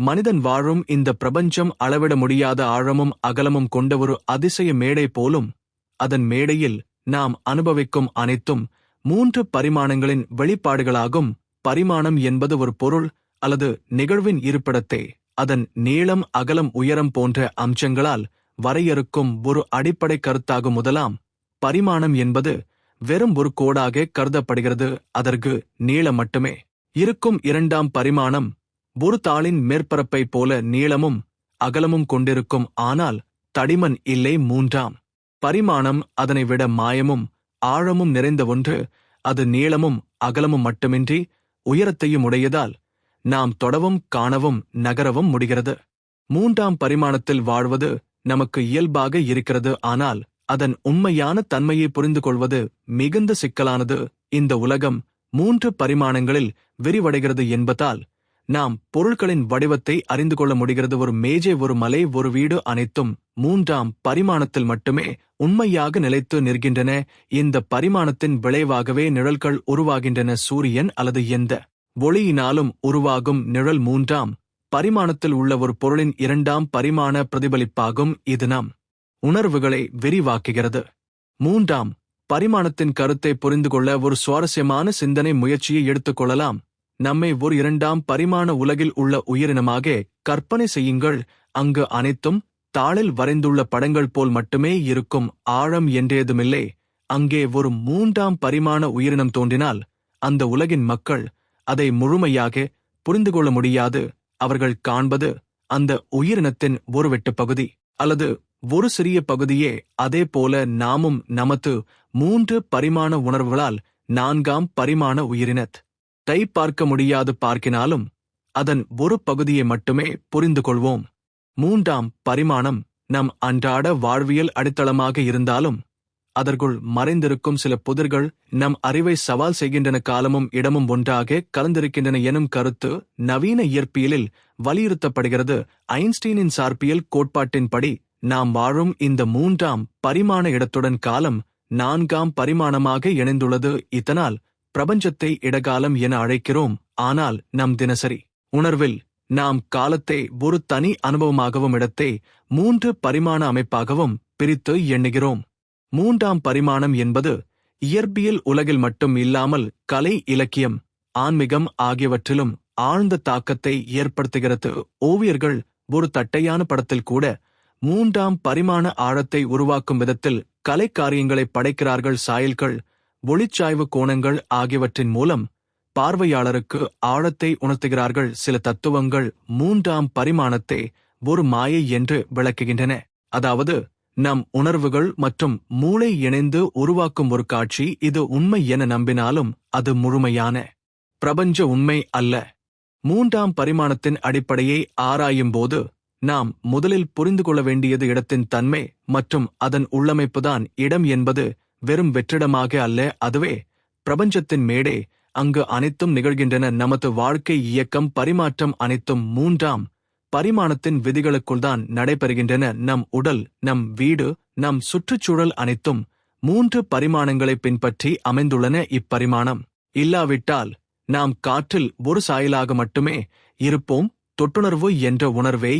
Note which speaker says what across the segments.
Speaker 1: மனிதன் வாழும் இந்த பிரபஞ்சம் அளவிட முடியாத ஆழமும் அகலமும் கொண்ட ஒரு அதிசய மேடை போலும். அதன் மேடையில் நாம் அனுபவிக்கும் அனைத்தும் 3 பரிமாணங்களின் வெளிப்பாடுகளாகும். பரிமாணம் என்பது ஒரு பொருள் அல்லது நிகழ்வின் இருப்பிடத்தை அதன் நீளம், அகலம், உயரம் போன்ற அம்சங்களால் வரையறுக்கும் ஒரு அடிப்படை கருத்தாகும். முதலாம் பரிமாணம் என்பது வெறும் ஒரு கோடாக கருதப்படுகிறது. அதற்கு நீளம் மட்டுமே இருக்கும். இரண்டாம் பரிமாணம் ஒரு தாளின் மேற்பரப்பை போல நீளமும் அகலமும் கொண்டிருக்கும், ஆனால் தடிமன் இல்லை. மூன்றாம் பரிமாணம் அதனை விட மாயமும் ஆழமும் நிறைந்த ஒன்று. அது நீளமும் அகலமும் மட்டுமின்றி உயரத்தையும் உடையதால் நாம் தொடவும் காணவும் நகரவும் முடிகிறது. மூன்றாம் பரிமாணத்தில் வாழ்வது நமக்கு இயல்பாக இருக்கிறது, ஆனால் அதன் உண்மையான தன்மையை புரிந்து கொள்வது மிகுந்த சிக்கலானது. இந்த உலகம் 3 பரிமாணங்களில் விரிவடைகிறது என்பதால் நாம் பொருட்களின் வடிவத்தை அறிந்து கொள்ள முடிகிறது. ஒரு மேஜை, ஒரு மலை, ஒரு வீடு அனைத்தும் 3ஆம் பரிமாணத்தில் மட்டுமே உண்மையாக நிலைத்து நிற்கின்றன. இந்த பரிமாணத்தின் விளைவாகவே நிழல்கள் உருவாகின்றன. சூரியன் அல்லது எந்த ஒளியினாலும் உருவாகும் நிழல் 3ஆம் பரிமாணத்தில் உள்ள ஒரு பொருளின் 2ஆம் பரிமாண பிரதிபலிப்பாகும். இது நம் உணர்வுகளை விரிவாக்குகிறது. 3ஆம் பரிமாணத்தின் கருத்தை புரிந்து கொள்ள ஒரு சுவாரஸ்யமான சிந்தனை முயற்சியை எடுத்துக்கொள்ளலாம். நம்மை ஒரு 2ஆம் பரிமாண உலகில் உள்ள உயிரினமாக கற்பனை செய்யுங்கள். அங்கு அனைத்தும் தாளில் வரைந்துள்ள படங்கள் போல் மட்டுமே இருக்கும். ஆழம் என்றேதுமில்லை. அங்கே ஒரு 3ஆம் பரிமாண உயிரினம் தோன்றினால் அந்த உலகின் மக்கள் அதை முழுமையாக புரிந்து கொள்ள முடியாது. அவர்கள் காண்பது அந்த உயிரினத்தின் ஒரு வெட்டுப்பகுதி அல்லது ஒரு சிறிய பகுதியே. அதே போல நாமும் நமது 3 பரிமாண உணர்வுகளால் 4ஆம் பரிமாண உயிரினத்தை பார்க்க முடியாது. பார்க்கினாலும் அதன் ஒரு பகுதியை மட்டுமே புரிந்து கொள்வோம். 3ஆம் பரிமாணம் நம் அன்றாட வாழ்வியல் அடித்தளமாக இருந்தாலும் அதற்குள் மறைந்திருக்கும் சில புதிர்கள் நம் அறிவை சவால் செய்கின்றன. காலமும் இடமும் ஒன்றாக கலந்திருக்கின்றன எனும் கருத்து நவீன இயற்பியலில் வலியுறுத்தப்படுகிறது. ஐன்ஸ்டீனின் சார்பியல் கோட்பாட்டின்படி நாம் வாழும் இந்த 3ஆம் பரிமாண இடத்துடன் காலம் 4ஆம் பரிமாணமாக இணைந்துள்ளது. இதனால் பிரபஞ்சத்தை இடகாலம் என அழைக்கிறோம். ஆனால் நம் தினசரி உணர்வில் நாம் காலத்தை ஒரு தனி அனுபவமாகவும் இடத்தை 3 பரிமாண அமைப்பாகவும் பிரித்து எண்ணுகிறோம். 3ஆம் பரிமாணம் என்பது இயற்பியல் உலகில் மட்டும் இல்லாமல் கலை, இலக்கியம், ஆன்மீகம் ஆகியவற்றிலும் ஆழ்ந்த தாக்கத்தை ஏற்படுத்துகிறது. ஓவியர்கள் ஒரு தட்டையான படத்தில் கூட 3ஆம் பரிமாண ஆழத்தை உருவாக்கும் விதத்தில் கலைக்காரியங்களை படைக்கிறார்கள். சாயல்கள், ஒளிச்சாய்வு கோணங்கள் ஆகியவற்றின் மூலம் பார்வையாளருக்கு ஆழத்தை உணர்த்துகிறார்கள். சில தத்துவங்கள் 3ஆம் பரிமாணத்தை ஒரு மாயை என்று விளக்குகின்றன. அதாவது நம் உணர்வுகள் மற்றும் மூளை இணைந்து உருவாக்கும் ஒரு காட்சி. இது உண்மை என நம்பினாலும் அது முழுமையான பிரபஞ்ச உண்மை அல்ல. 3ஆம் பரிமாணத்தின் அடிப்படையை ஆராயும் போது நாம் முதலில் புரிந்து கொள்ள வேண்டியது இடத்தின் தன்மை மற்றும் அதன் உள்ளமைப்புதான். இடம் என்பது வெறும் வெற்றிடமாக அல்ல, அதுவே பிரபஞ்சத்தின் மேடை. அங்கு அனைத்தும் நிகழ்கின்றன. நமது வாழ்க்கை, இயக்கம், பரிமாற்றம் அனைத்தும் 3ஆம் பரிமாணத்தின் விதிகளுக்குள்தான் நடைபெறுகின்றன. நம் உடல், நம் வீடு, நம் சுற்றுச்சூழல் அனைத்தும் 3 பரிமாணங்களை பின்பற்றி அமைந்துள்ளன. இப்பரிமாணம் இல்லாவிட்டால் நாம் காற்றில் ஒரு சாயலாக மட்டுமே இருப்போம். தொட்டுணர்வு என்ற உணர்வே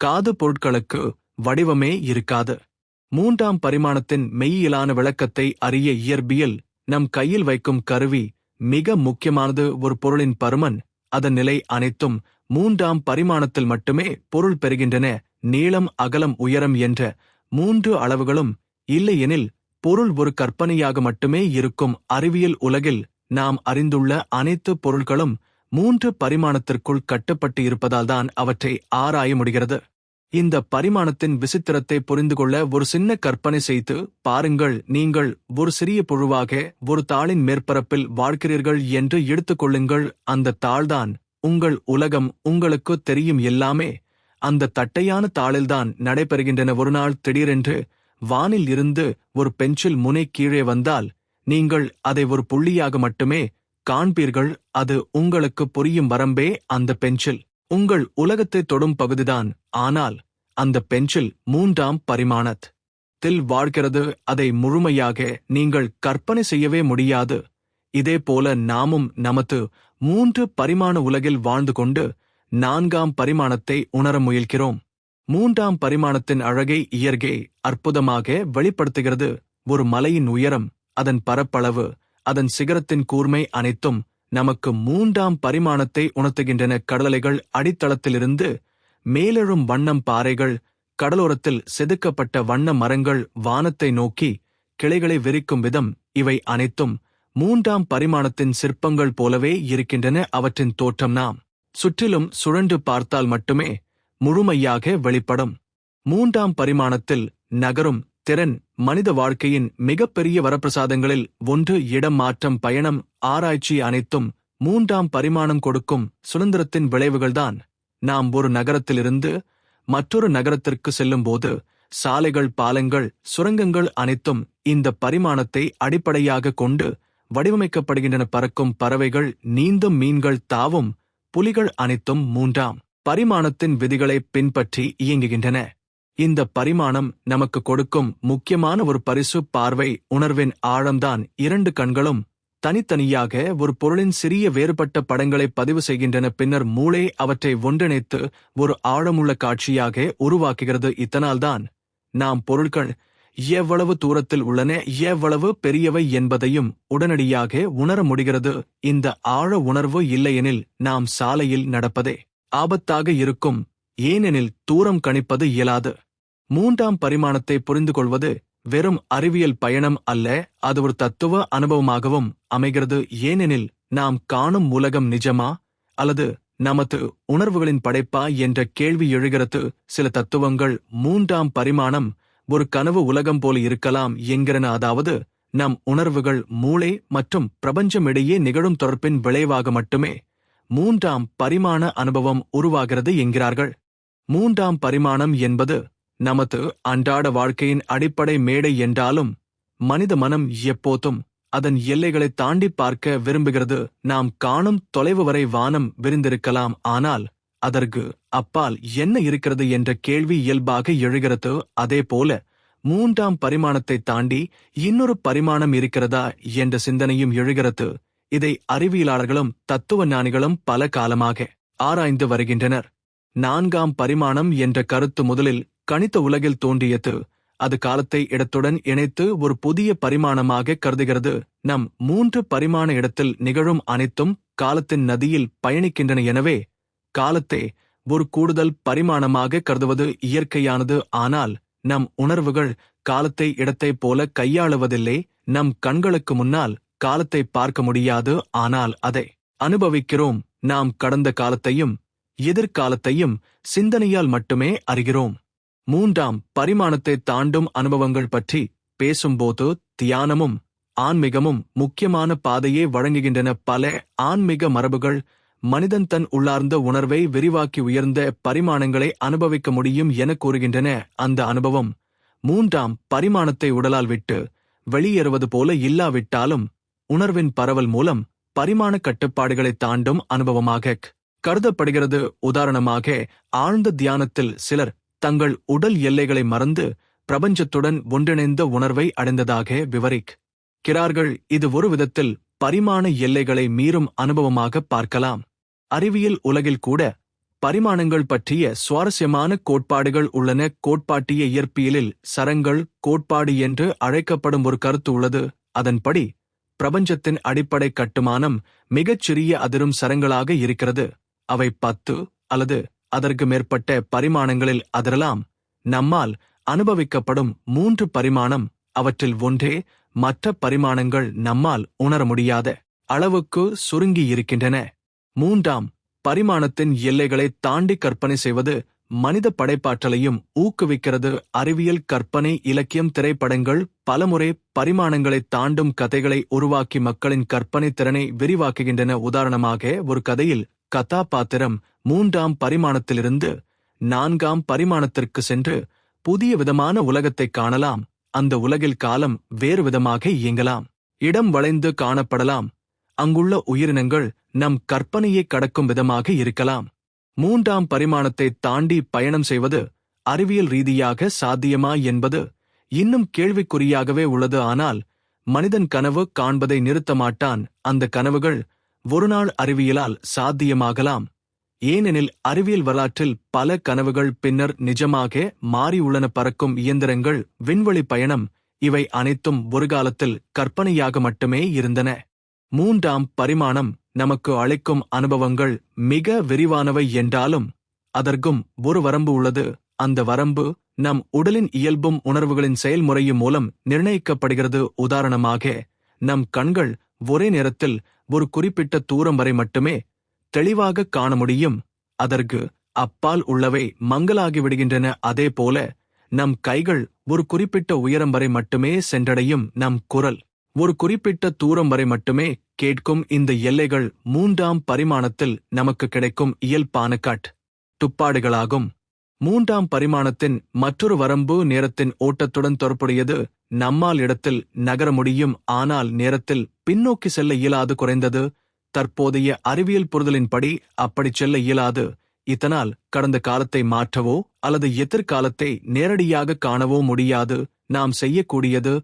Speaker 1: காது பொருட்களுக்கு வடிவமே இருக்காது. 3ஆம் பரிமாணத்தின் மெய்யியலான விளக்கத்தை அறிய இயற்பியல் நம் கையில் வைக்கும் கருவி மிக முக்கியமானது. ஒரு பொருளின் பருமன், அதன் நிலை அனைத்தும் 3ஆம் பரிமாணத்தில் மட்டுமே பொருள் பெறுகின்றன. நீளம், அகலம், உயரம் என்ற 3 அளவுகளும் இல்லையெனில் பொருள் ஒரு கற்பனையாக மட்டுமே இருக்கும். அறிவியல் உலகில் நாம் அறிந்துள்ள அனைத்து பொருட்களும் 3 பரிமாணத்திற்குள் கட்டுப்பட்டு இருப்பதால்தான் அவற்றை ஆராய முடிகிறது. இந்த பரிமாணத்தின் விசித்திரத்தை புரிந்து கொள்ள ஒரு சின்ன கற்பனை செய்து பாருங்கள். நீங்கள் ஒரு சிறிய புழுவாக ஒரு தாளின் மேற்பரப்பில் வாழ்கிறீர்கள் என்று எடுத்துக்கொள்ளுங்கள். அந்த தாள்தான் உங்கள் உலகம். உங்களுக்கு தெரியும் எல்லாமே அந்த தட்டையான தாளில்தான் நடைபெறுகின்றன. ஒருநாள் திடீரென்று வானில் இருந்து ஒரு பென்சில் முனை கீழே வந்தால் நீங்கள் அதை ஒரு புள்ளியாக மட்டுமே காண்பீர்கள். அது உங்களுக்கு புரியும் வரம்பே அந்த பென்சில் உங்கள் உலகத்தை தொடும் பகுதிதான். ஆனால் அந்த பென்சில் 3ஆம் பரிமாணத்தில் வாழ்கிறது. அதை முழுமையாக நீங்கள் கற்பனை செய்யவே முடியாது. இதேபோல நாமும் நமது 3 பரிமாண உலகில் வாழ்ந்து கொண்டு 4ஆம் பரிமாணத்தை உணர முயல்கிறோம். 3ஆம் பரிமாணத்தின் அழகை இயற்கை அற்புதமாக வெளிப்படுத்துகிறது. ஒரு மலையின் உயரம், அதன் பரப்பளவு, அதன் சிகரத்தின் கூர்மை அனைத்தும் நமக்கு 3ஆம் பரிமாணத்தை உணர்த்துகின்றன. கடலலைகள் அடித்தளத்திலிருந்து மேலெழும் வண்ணம் பாறைகள், கடலோரத்தில் செதுக்கப்பட்ட வண்ண மரங்கள், வானத்தை நோக்கி கிளைகளை விரிக்கும் விதம், இவை அனைத்தும் 3ஆம் பரிமாணத்தின் சிற்பங்கள் போலவே இருக்கின்றன. அவற்றின் தோற்றம் நாம் சுற்றிலும் சுழன்று பார்த்தால் மட்டுமே முழுமையாக வெளிப்படும். 3ஆம் பரிமாணத்தில் நகரும் திறன் மனித வாழ்க்கையின் மிகப்பெரிய வரப்பிரசாதங்களில் ஒன்று. இடம் மாற்றம், பயணம், ஆராய்ச்சி அனைத்தும் 3ஆம் பரிமாணம் கொடுக்கும் சுதந்திரத்தின் விளைவுகள்தான். நாம் ஒரு நகரத்திலிருந்து மற்றொரு நகரத்திற்கு செல்லும்போது சாலைகள், பாலங்கள், சுரங்கங்கள் அனைத்தும் இந்த பரிமாணத்தை அடிப்படையாக கொண்டு வடிவமைக்கப்படுகின்றன. பறக்கும் பறவைகள், நீந்தும் மீன்கள், தாவும் புலிகள் அனைத்தும் 3ஆம் பரிமாணத்தின் விதிகளை பின்பற்றி இயங்குகின்றன. இந்த பரிமாணம் நமக்கு கொடுக்கும் முக்கியமான ஒரு பரிசு பார்வை உணர்வின் ஆழம்தான். 2 கண்களும் தனித்தனியாக ஒரு பொருளின் சிறிய வேறுபட்ட படங்களை பதிவு செய்கின்றன. பின்னர் மூளை அவற்றை ஒன்றிணைத்து ஒரு ஆழமுள்ள காட்சியாக உருவாக்குகிறது. இதனால்தான் நாம் பொருட்கள் எவ்வளவு தூரத்தில் உள்ளன, எவ்வளவு பெரியவை என்பதையும் உடனடியாக உணர முடிகிறது. இந்த ஆழ உணர்வு இல்லையெனில் நாம் சாலையில் நடப்பதே ஆபத்தாக இருக்கும். ஏனெனில் தூரம் கணிப்பது இயலாது. 3ஆம் பரிமாணத்தை புரிந்து கொள்வது வெறும் அறிவியல் பயணம் அல்ல, அது ஒரு தத்துவ அனுபவமாகவும் அமைகிறது. ஏனெனில் நாம் காணும் உலகம் நிஜமா அல்லது நமது உணர்வுகளின் படைப்பா என்ற கேள்வி எழுகிறது. சில தத்துவங்கள் 3ஆம் பரிமாணம் ஒரு கனவு உலகம் போல இருக்கலாம் என்கிறன. அதாவது நம் உணர்வுகள் மூளை மற்றும் பிரபஞ்சம் இடையே நிகழும் தொடர்பின் விளைவாக மட்டுமே 3ஆம் பரிமாண அனுபவம் உருவாகிறது என்கிறார்கள். 3ஆம் பரிமாணம் என்பது நமது அன்றாட வாழ்க்கையின் அடிப்படை மேடை என்றாலும் மனித மனம் எப்போதும் அதன் எல்லைகளை தாண்டி பார்க்க விரும்புகிறது. நாம் காணும் தொலைவு வரை வானம் விரிந்திருக்கலாம், ஆனால் அதற்கு அப்பால் என்ன இருக்கிறது என்ற கேள்வி இயல்பாக எழுகிறது. அதேபோல 3ஆம் பரிமாணத்தை தாண்டி இன்னொரு பரிமாணம் இருக்கிறதா என்ற சிந்தனையும் எழுகிறது. இதை அறிவியலாளர்களும் தத்துவ ஞானிகளும் பல காலமாக ஆராய்ந்து வருகின்றனர். 4ஆம் பரிமாணம் என்ற கருத்து முதலில் கணித உலகில் தோன்றியது. அது காலத்தை இடத்துடன் இணைத்து ஒரு புதிய பரிமாணமாக கருதுகிறது. நம் 3 பரிமாண இடத்தில் நிகழும் அனைத்தும் காலத்தின் நதியில் பயணிக்கின்றன. எனவே காலத்தை ஒரு கூடுதல் பரிமாணமாக கருதுவது இயற்கையானது. ஆனால் நம் உணர்வுகள் காலத்தை இடத்தைப் போல கையாளுவதில்லை. நம் கண்களுக்கு முன்னால் காலத்தை பார்க்க முடியாது, ஆனால் அதை அனுபவிக்கிறோம். நாம் கடந்த காலத்தையும் எதிர்காலத்தையும் சிந்தனையால் மட்டுமே அறிகிறோம். 3ஆம் பரிமாணத்தை தாண்டும் அனுபவங்கள் பற்றி பேசும்போது தியானமும் ஆன்மீகமும் முக்கியமான பாதையை வழங்குகின்றன. பல ஆன்மீக மரபுகள் மனிதன் தன் உள்ளார்ந்த உணர்வை விரிவாக்கி உயர்ந்த பரிமாணங்களை அனுபவிக்க முடியும் என கூறுகின்றன. அந்த அனுபவம் 3ஆம் பரிமாணத்தை உடலால் விட்டு வெளியேறுவது போல இல்லாவிட்டாலும் உணர்வின் பரவல் மூலம் பரிமாண கட்டுப்பாடுகளை தாண்டும் அனுபவமாக கருதப்படுகிறது. உதாரணமாக, ஆழ்ந்த தியானத்தில் சிலர் தங்கள் உடல் எல்லைகளை மறந்து பிரபஞ்சத்துடன் ஒன்றிணைந்த உணர்வை அடைந்ததாக விவரிக்கிறார்கள். இது ஒரு விதத்தில் பரிமாண எல்லைகளை மீறும் அனுபவமாக பார்க்கலாம். அறிவியல் உலகில் கூட பரிமாணங்கள் பற்றிய சுவாரஸ்யமான கோட்பாடுகள் உள்ளன. கோட்பாட்டிய இயற்பியலில் சரங்கள் கோட்பாடு என்று அழைக்கப்படும் ஒரு கருத்து உள்ளது. அதன்படி பிரபஞ்சத்தின் அடிப்படை கட்டுமானம் மிகச்சிறிய அதிரும் சரங்களாக இருக்கிறது. அவை 10 அல்லது அதற்கு மேற்பட்ட பரிமாணங்களில் அதிரலாம். நம்மால் அனுபவிக்கப்படும் 3 பரிமாணம் அவற்றில் ஒன்றே. மற்ற பரிமாணங்கள் நம்மால் உணர முடியாத அளவுக்கு சுருங்கி இருக்கின்றன. 3ஆம் பரிமாணத்தின் எல்லைகளை தாண்டி கற்பனை செய்வது மனித படைப்பாற்றலையும் ஊக்குவிக்கிறது. அறிவியல், கற்பனை, இலக்கியம், திரைப்படங்கள் பலமுறை பரிமாணங்களை தாண்டும் கதைகளை உருவாக்கி மக்களின் கற்பனை திறனை விரிவாக்குகின்றன. உதாரணமாக, ஒரு கதையில் கதாபாத்திரம் 3ஆம் பரிமாணத்திலிருந்து 4ஆம் பரிமாணத்திற்கு சென்று புதிய விதமான உலகத்தை காணலாம். அந்த உலகில் காலம் வேறு விதமாக இயங்கலாம், இடம் வளைந்து காணப்படலாம், அங்குள்ள உயிரினங்கள் நம் கற்பனையை கடக்கும் விதமாக இருக்கலாம். 3ஆம் பரிமாணத்தை தாண்டி பயணம் செய்வது அறிவியல் ரீதியாக சாத்தியமா என்பது இன்னும் கேள்விக்குறியாகவே உள்ளது. ஆனால் மனிதன் கனவு காண்பதை நிறுத்த மாட்டான். அந்த கனவுகள் ஒருநாள் அறிவியலால் சாத்தியமாகலாம். ஏனெனில் அறிவியல் வரலாற்றில் பல கனவுகள் பின்னர் நிஜமாக மாறியுள்ளன. பறக்கும் இயந்திரங்கள், விண்வெளி பயணம், இவை அனைத்தும் ஒரு காலத்தில் கற்பனையாக மட்டுமே இருந்தன. மூன்றாம் பரிமாணம் நமக்கு அளிக்கும் அனுபவங்கள் மிக விரிவானவை என்றாலும் அதற்கும் ஒரு வரம்பு உள்ளது. அந்த வரம்பு நம் உடலின் இயல்பும் உணர்வுகளின் செயல்முறையும் மூலம் நிர்ணயிக்கப்படுகிறது. உதாரணமாக, நம் கண்கள் ஒரே நேரத்தில் ஒரு குறிப்பிட்ட தூரம் வரை மட்டுமே தெளிவாக காண முடியும். அதற்கு அப்பால் உள்ளவை மங்கலாகிவிடுகின்றன. அதேபோல நம் கைகள் ஒரு குறிப்பிட்ட உயரம் வரை மட்டுமே சென்றடையும். நம் குரல் ஒரு குறிப்பிட்ட தூரம் வரை மட்டுமே கேட்கும். இந்த எல்லைகள் மூன்றாம் பரிமாணத்தில் நமக்கு கிடைக்கும் இயல்பான கட்டுப்பாடுகளாகும். மூன்றாம் பரிமாணத்தின் மற்றொரு வரம்பு நேரத்தின் ஓட்டத்துடன் தொடர்புடையது. நம்மால் இடத்தில் நகர முடியும், ஆனால் நேரத்தில் பின்னோக்கி செல்ல இயலாது. குறைந்தது தற்போதைய அறிவியல் புரிதலின்படி அப்படிச் செல்ல இயலாது. இதனால் கடந்த காலத்தை மாற்றவோ அல்லது எதிர்காலத்தை நேரடியாக காணவோ முடியாது. நாம் செய்யக்கூடியது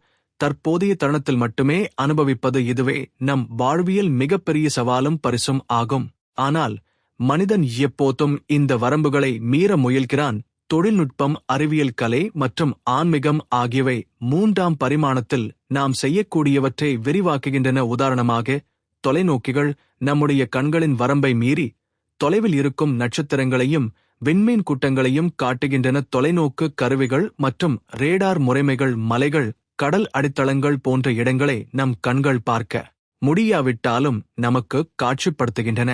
Speaker 1: தற்போதைய தருணத்தில் மட்டுமே அனுபவிப்பது. இதுவே நம் வாழ்வியல் மிகப்பெரிய சவாலும் பரிசும் ஆகும். ஆனால் மனிதன் எப்போதும் இந்த வரம்புகளை மீற முயல்கிறான். தொழில்நுட்பம், அறிவியல், கலை மற்றும் ஆன்மீகம் ஆகியவை மூன்றாம் பரிமாணத்தில் நாம் செய்யக்கூடியவற்றை விரிவாக்குகின்றன. உதாரணமாக, தொலைநோக்கிகள் நம்முடைய கண்களின் வரம்பை மீறி தொலைவில் இருக்கும் நட்சத்திரங்களையும் விண்மீன் கூட்டங்களையும் காட்டுகின்றன. தொலைநோக்கு கருவிகள் மற்றும் ரேடார் முறைமைகள் மலைகள், கடல் அடித்தளங்கள் போன்ற இடங்களை நம் கண்கள் பார்க்க முடியாவிட்டாலும் நமக்கு காட்சிப்படுத்துகின்றன.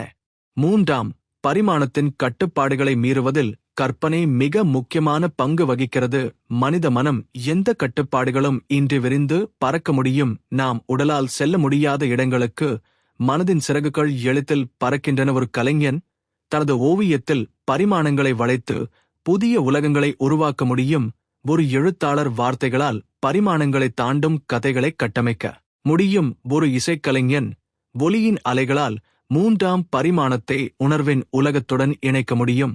Speaker 1: மூன்றாம் பரிமாணத்தின் கட்டுப்பாடுகளை மீறுவதில் கற்பனை மிக முக்கியமான பங்கு வகிக்கிறது. மனித மனம் எந்த கட்டுப்பாடுகளும் இன்றி விரிந்து பறக்க முடியும். நாம் உடலால் செல்ல முடியாத இடங்களுக்கு மனதின் சிறகுகள் எளிதில் பறக்கின்றன. ஒரு கலைஞன் தனது ஓவியத்தில் பரிமாணங்களை வளைத்து புதிய உலகங்களை உருவாக்க முடியும். ஒரு எழுத்தாளர் வார்த்தைகளால் பரிமாணங்களை தாண்டும் கதைகளை கட்டமைக்க முடியும். ஒரு இசைக்கலைஞன் ஒலியின் அலைகளால் மூன்றாம் பரிமாணத்தை உணர்வின் உலகத்துடன் இணைக்க முடியும்.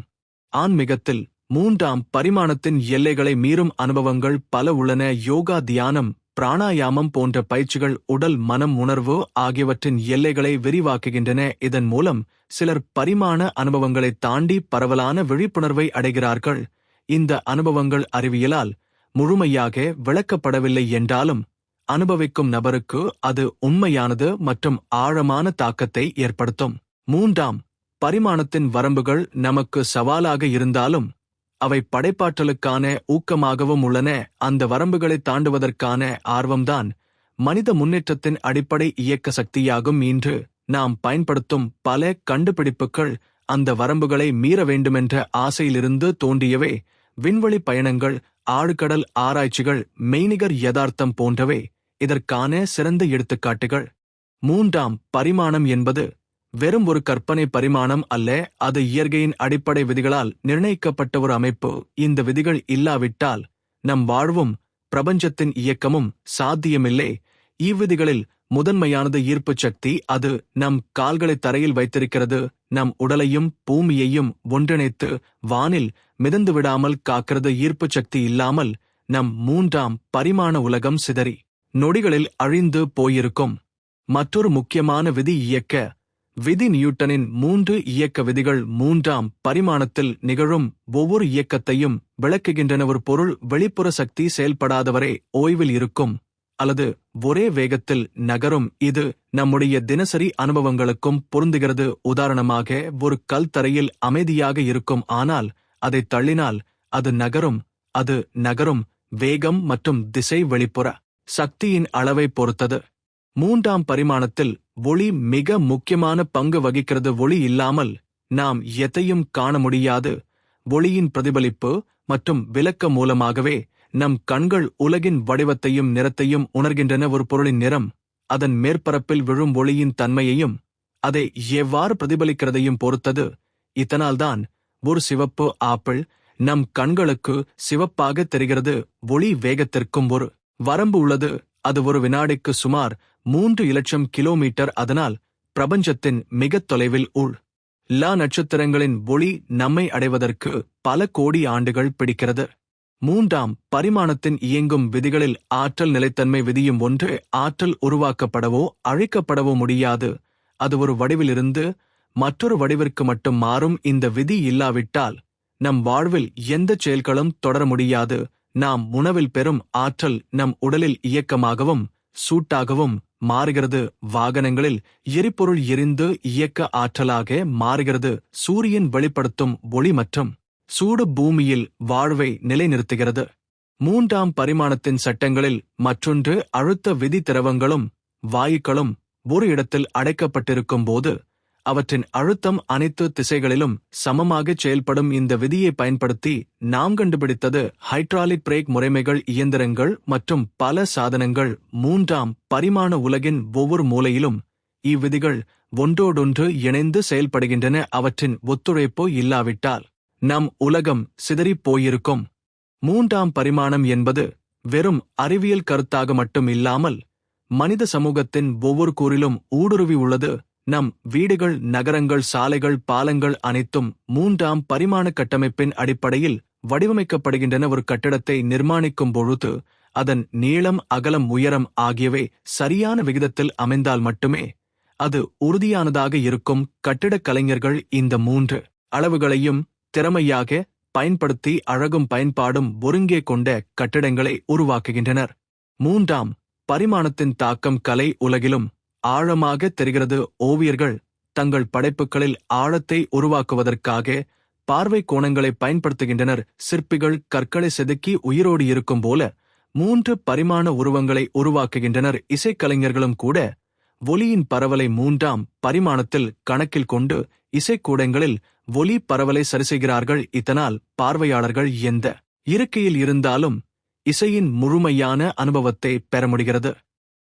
Speaker 1: ஆன்மீகத்தில் மூன்றாம் பரிமாணத்தின் எல்லைகளை மீறும் அனுபவங்கள் பல உள்ளன. யோகா, தியானம், பிராணாயாமம் போன்ற பயிற்சிகள் உடல், மனம், உணர்வு ஆகியவற்றின் எல்லைகளை விரிவாக்குகின்றன. இதன் மூலம் சிலர் பரிமாண அனுபவங்களை தாண்டி பரவலான விழிப்புணர்வை அடைகிறார்கள். இந்த அனுபவங்கள் அறிவியலால் முழுமையாக விளக்கப்படவில்லை என்றாலும் அனுபவிக்கும் நபருக்கு அது உண்மையானது மற்றும் ஆழமான தாக்கத்தை ஏற்படுத்தும். மூன்றாம் பரிமாணத்தின் வரம்புகள் நமக்கு சவாலாக இருந்தாலும் அவை படைப்பாற்றலுக்கான ஊக்கமாகவும் உள்ளன. அந்த வரம்புகளை தாண்டுவதற்கான ஆர்வம்தான் மனித முன்னேற்றத்தின் அடிப்படை இயக்க சக்தியாகும். இன்று நாம் பயன்படுத்தும் பல கண்டுபிடிப்புகள் அந்த வரம்புகளை மீற வேண்டுமென்ற ஆசையிலிருந்து தோன்றியவை. விண்வெளி பயணங்கள், ஆழ்கடல் ஆராய்ச்சிகள், மெய்நிகர் யதார்த்தம் போன்றவை இதற்கான சிறந்த எடுத்துக்காட்டுகள். மூன்றாம் பரிமாணம் என்பது வெறும் ஒரு கற்பனை பரிமாணம் அல்ல, அது இயற்கையின் அடிப்படை விதிகளால் நிர்ணயிக்கப்பட்ட ஒரு அமைப்பு. இந்த விதிகள் இல்லாவிட்டால் நம் வாழ்வும் பிரபஞ்சத்தின் இயக்கமும் சாத்தியமில்லை. இவ்விதிகளில் முதன்மையானது ஈர்ப்புச் சக்தி. அது நம் கால்களை தரையில் வைத்திருக்கிறது, நம் உடலையும் பூமியையும் ஒன்றிணைத்து வானில் மிதந்து விடாமல் காக்கிறது. ஈர்ப்புச் சக்தி இல்லாமல் நம் மூன்றாம் பரிமாண உலகம் சிதறி நொடிகளில் அழிந்து போயிருக்கும். மற்றொரு முக்கியமான விதி இயக்க விதி. நியூட்டனின் 3 இயக்க விதிகள் மூன்றாம் பரிமாணத்தில் நிகழும் ஒவ்வொரு இயக்கத்தையும் விளக்குகின்றன. ஒரு பொருள் வெளிப்புற சக்தி செயல்படாதவரை ஓய்வில் இருக்கும் அல்லது ஒரே வேகத்தில் நகரும். இது நம்முடைய தினசரி அனுபவங்களுக்கும் பொருந்துகிறது. உதாரணமாக, ஒரு கல் தரையில் அமைதியாக இருக்கும், ஆனால் அதை தள்ளினால் அது நகரும். அது நகரும் வேகம் மற்றும் திசை வெளிப்புற சக்தியின் அளவை பொறுத்தது. மூன்றாம் பரிமாணத்தில் ஒளி மிக முக்கியமான பங்கு வகிக்கிறது. ஒளி இல்லாமல் நாம் எதையும் காண முடியாது. ஒளியின் பிரதிபலிப்பு மற்றும் விளக்க மூலமாகவே நம் கண்கள் உலகின் வடிவத்தையும் நிறத்தையும் உணர்கின்றன. ஒரு பொருளின் நிறம் அதன் மேற்பரப்பில் விழும் ஒளியின் தன்மையையும் அதை எவ்வாறு பிரதிபலிக்கிறதையும் பொறுத்தது. இதனால்தான் ஒரு சிவப்பு ஆப்பிள் நம் கண்களுக்கு சிவப்பாக தெரிகிறது. ஒளி வேகத்திற்கும் ஒரு வரம்பு உள்ளது. அது ஒரு வினாடிக்கு சுமார் 3 இலட்சம் கிலோமீட்டர். அதனால் பிரபஞ்சத்தின் மிகத் தொலைவில் உள்ள நட்சத்திரங்களின் ஒளி நம்மை அடைவதற்கு பல கோடி ஆண்டுகள் பிடிக்கிறது. மூன்றாம் பரிமாணத்தின் இயங்கும் விதிகளில் ஆற்றல் நிலைத்தன்மை விதியும் ஒன்று. ஆற்றல் உருவாக்கப்படவோ அழிக்கப்படவோ முடியாது. அது ஒரு வடிவிலிருந்து மற்றொரு வடிவிற்கு மட்டும் மாறும் இந்த விதி இல்லாவிட்டால் நம் வாழ்வில் எந்த செயல்களும் தொடர முடியாது. நாம் உணவில் பெறும் ஆற்றல் நம் உடலில் இயக்கமாகவும் சூட்டாகவும் மாறுகிறது. வாகனங்களில் எரிபொருள் எரிந்து இயக்க ஆற்றலாக மாறுகிறது. சூரியன் வெளிப்படுத்தும் ஒளி மற்றும் சூடு பூமியில் வாழ்வை நிலைநிறுத்துகிறது. மூன்றாம் பரிமாணத்தின் சட்டங்களில் மற்றொன்று அழுத்த விதி. திரவங்களும் வாயுக்களும் ஒரு இடத்தில் அடைக்கப்பட்டிருக்கும் போது அவற்றின் அழுத்தம் அனைத்து திசைகளிலும் சமமாகச் செயல்படும். இந்த விதியை பயன்படுத்தி நாம் கண்டுபிடித்தது ஹைட்ராலிக் பிரேக் முறைமைகள், இயந்திரங்கள் மற்றும் பல சாதனங்கள். மூன்றாம் பரிமாண உலகின் ஒவ்வொரு மூலையிலும் இவ்விதிகள் ஒன்றோடொன்று இணைந்து செயல்படுகின்றன. அவற்றின் ஒத்துழைப்பு இல்லாவிட்டால் நம் உலகம் சிதறிப் போயிருக்கும். மூன்றாம் பரிமாணம் என்பது வெறும் அறிவியல் கருத்தாக மட்டும் இல்லாமல் மனித சமூகத்தின் ஒவ்வொரு கூறிலும் ஊடுருவி உள்ளது. நம் வீடுகள், நகரங்கள், சாலைகள், பாலங்கள் அனைத்தும் மூன்றாம் பரிமாண கட்டமைப்பின் அடிப்படையில் வடிவமைக்கப்படுகின்றன. ஒரு கட்டிடத்தை நிர்மாணிக்கும் பொழுது அதன் நீளம், அகலம், உயரம் ஆகியவை சரியான விகிதத்தில் அமைந்தால் மட்டுமே அது உறுதியானதாக இருக்கும். கட்டிடக் கலைஞர்கள் இந்த மூன்று அளவுகளையும் திறமையாக பயன்படுத்தி அழகும் பயன்பாடும் ஒருங்கே கொண்ட கட்டிடங்களை உருவாக்குகின்றனர். மூன்றாம் பரிமாணத்தின் தாக்கம் கலை உலகிலும் ஆழமாக தெரிகிறது. ஓவியர்கள் தங்கள் படைப்புகளில் ஆழத்தை உருவாக்குவதற்காக பார்வை கோணங்களை பயன்படுத்துகின்றனர். சிற்பிகள் கற்களை செதுக்கி உயிரோடு இருக்கும் போல மூன்று பரிமாண உருவங்களை உருவாக்குகின்றனர். இசைக்கலைஞர்களும் கூட ஒலியின் பரவலை மூன்றாம் பரிமாணத்தில் கணக்கில் கொண்டு இசைக்கூடங்களில் ஒலி பரவலை சரிசெய்கிறார்கள். இதனால் பார்வையாளர்கள் எந்த இருக்கையில் இருந்தாலும் இசையின் முழுமையான அனுபவத்தை பெற முடிகிறது.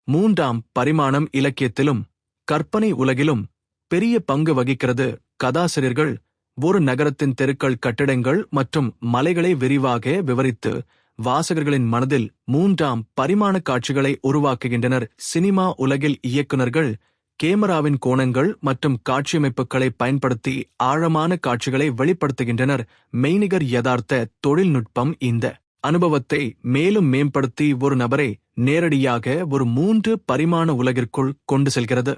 Speaker 1: மூன்றாம் பரிமாணம் இலக்கியத்திலும் கற்பனை உலகிலும் பெரிய பங்கு வகிக்கிறது. கதாசிரியர்கள் ஒரு நகரத்தின் தெருக்கள், கட்டிடங்கள் மற்றும் மலைகளை விரிவாக விவரித்து வாசகர்களின் மனதில் மூன்றாம் பரிமாண காட்சிகளை உருவாக்குகின்றனர். சினிமா உலகில் இயக்குநர்கள் கேமராவின் கோணங்கள் மற்றும் காட்சியமைப்புகளை பயன்படுத்தி ஆழமான காட்சிகளை வெளிப்படுத்துகின்றனர். மெய்நிகர் யதார்த்த தொழில்நுட்பம் இந்த அனுபவத்தை மேலும் மேம்படுத்தி ஒரு நபரை நேரடியாக ஒரு மூன்று பரிமாண உலகிற்குள் கொண்டு செல்கிறது.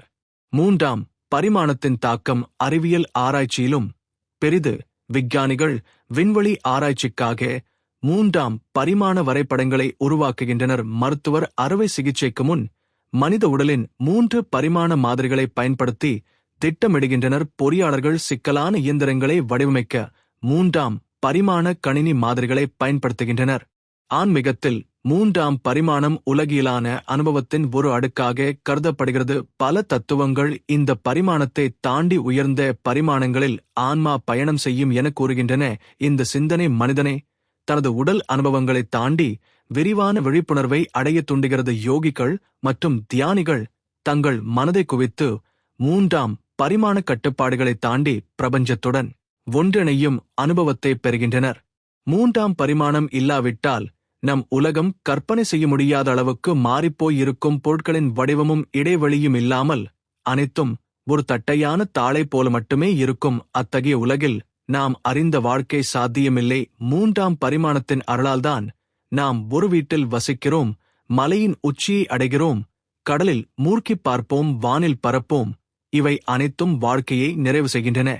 Speaker 1: மூன்றாம் பரிமாணத்தின் தாக்கம் அறிவியல் ஆராய்ச்சியிலும் பெரிது. விஞ்ஞானிகள் விண்வெளி ஆராய்ச்சிக்காக மூன்றாம் பரிமாண வரைபடங்களை உருவாக்குகின்றனர். மருத்துவர் அறுவை சிகிச்சைக்கு முன் மனித உடலின் மூன்று பரிமாண மாதிரிகளை பயன்படுத்தி திட்டமிடுகின்றனர். பொறியாளர்கள் சிக்கலான இயந்திரங்களை வடிவமைக்க மூன்றாம் பரிமாண கணினி மாதிரிகளை பயன்படுத்துகின்றனர். ஆன்மீகத்தில் மூன்றாம் பரிமாணம் உலகியலான அனுபவத்தின் ஒரு அடுக்காக கருதப்படுகிறது. பல தத்துவங்கள் இந்த பரிமாணத்தை தாண்டி உயர்ந்த பரிமாணங்களில் ஆன்மா பயணம் செய்யும் என கூறுகின்றன. இந்த சிந்தனை மனிதனை தனது உடல் அனுபவங்களை தாண்டி விரிவான விழிப்புணர்வை அடைய தூண்டுகிறது. யோகிகள் மற்றும் தியானிகள் தங்கள் மனதை குவித்து மூன்றாம் பரிமாண கட்டுப்பாடுகளை தாண்டி பிரபஞ்சத்துடன் ஒன்றிணையும் அனுபவத்தை பெறுகின்றனர். மூன்றாம் பரிமாணம் இல்லாவிட்டால் நம் உலகம் கற்பனை செய்ய முடியாத அளவுக்கு மாறிப்போய் இருக்கும். பொருட்களின் வடிவமும் இடைவெளியும் இல்லாமல் அனைத்தும் ஒரு தட்டையான தாளை போல மட்டுமே இருக்கும். அத்தகைய உலகில் நாம் அறிந்த வாழ்க்கை சாத்தியமில்லை. மூன்றாம் பரிமாணத்தின் அருளால்தான் நாம் ஒரு வீட்டில் வசிக்கிறோம், மலையின் உச்சியை அடைகிறோம், கடலில் மூழ்கிப் பார்ப்போம், வானில் பறப்போம். இவை அனைத்தும் வாழ்க்கையை நிறைவு செய்கின்றன.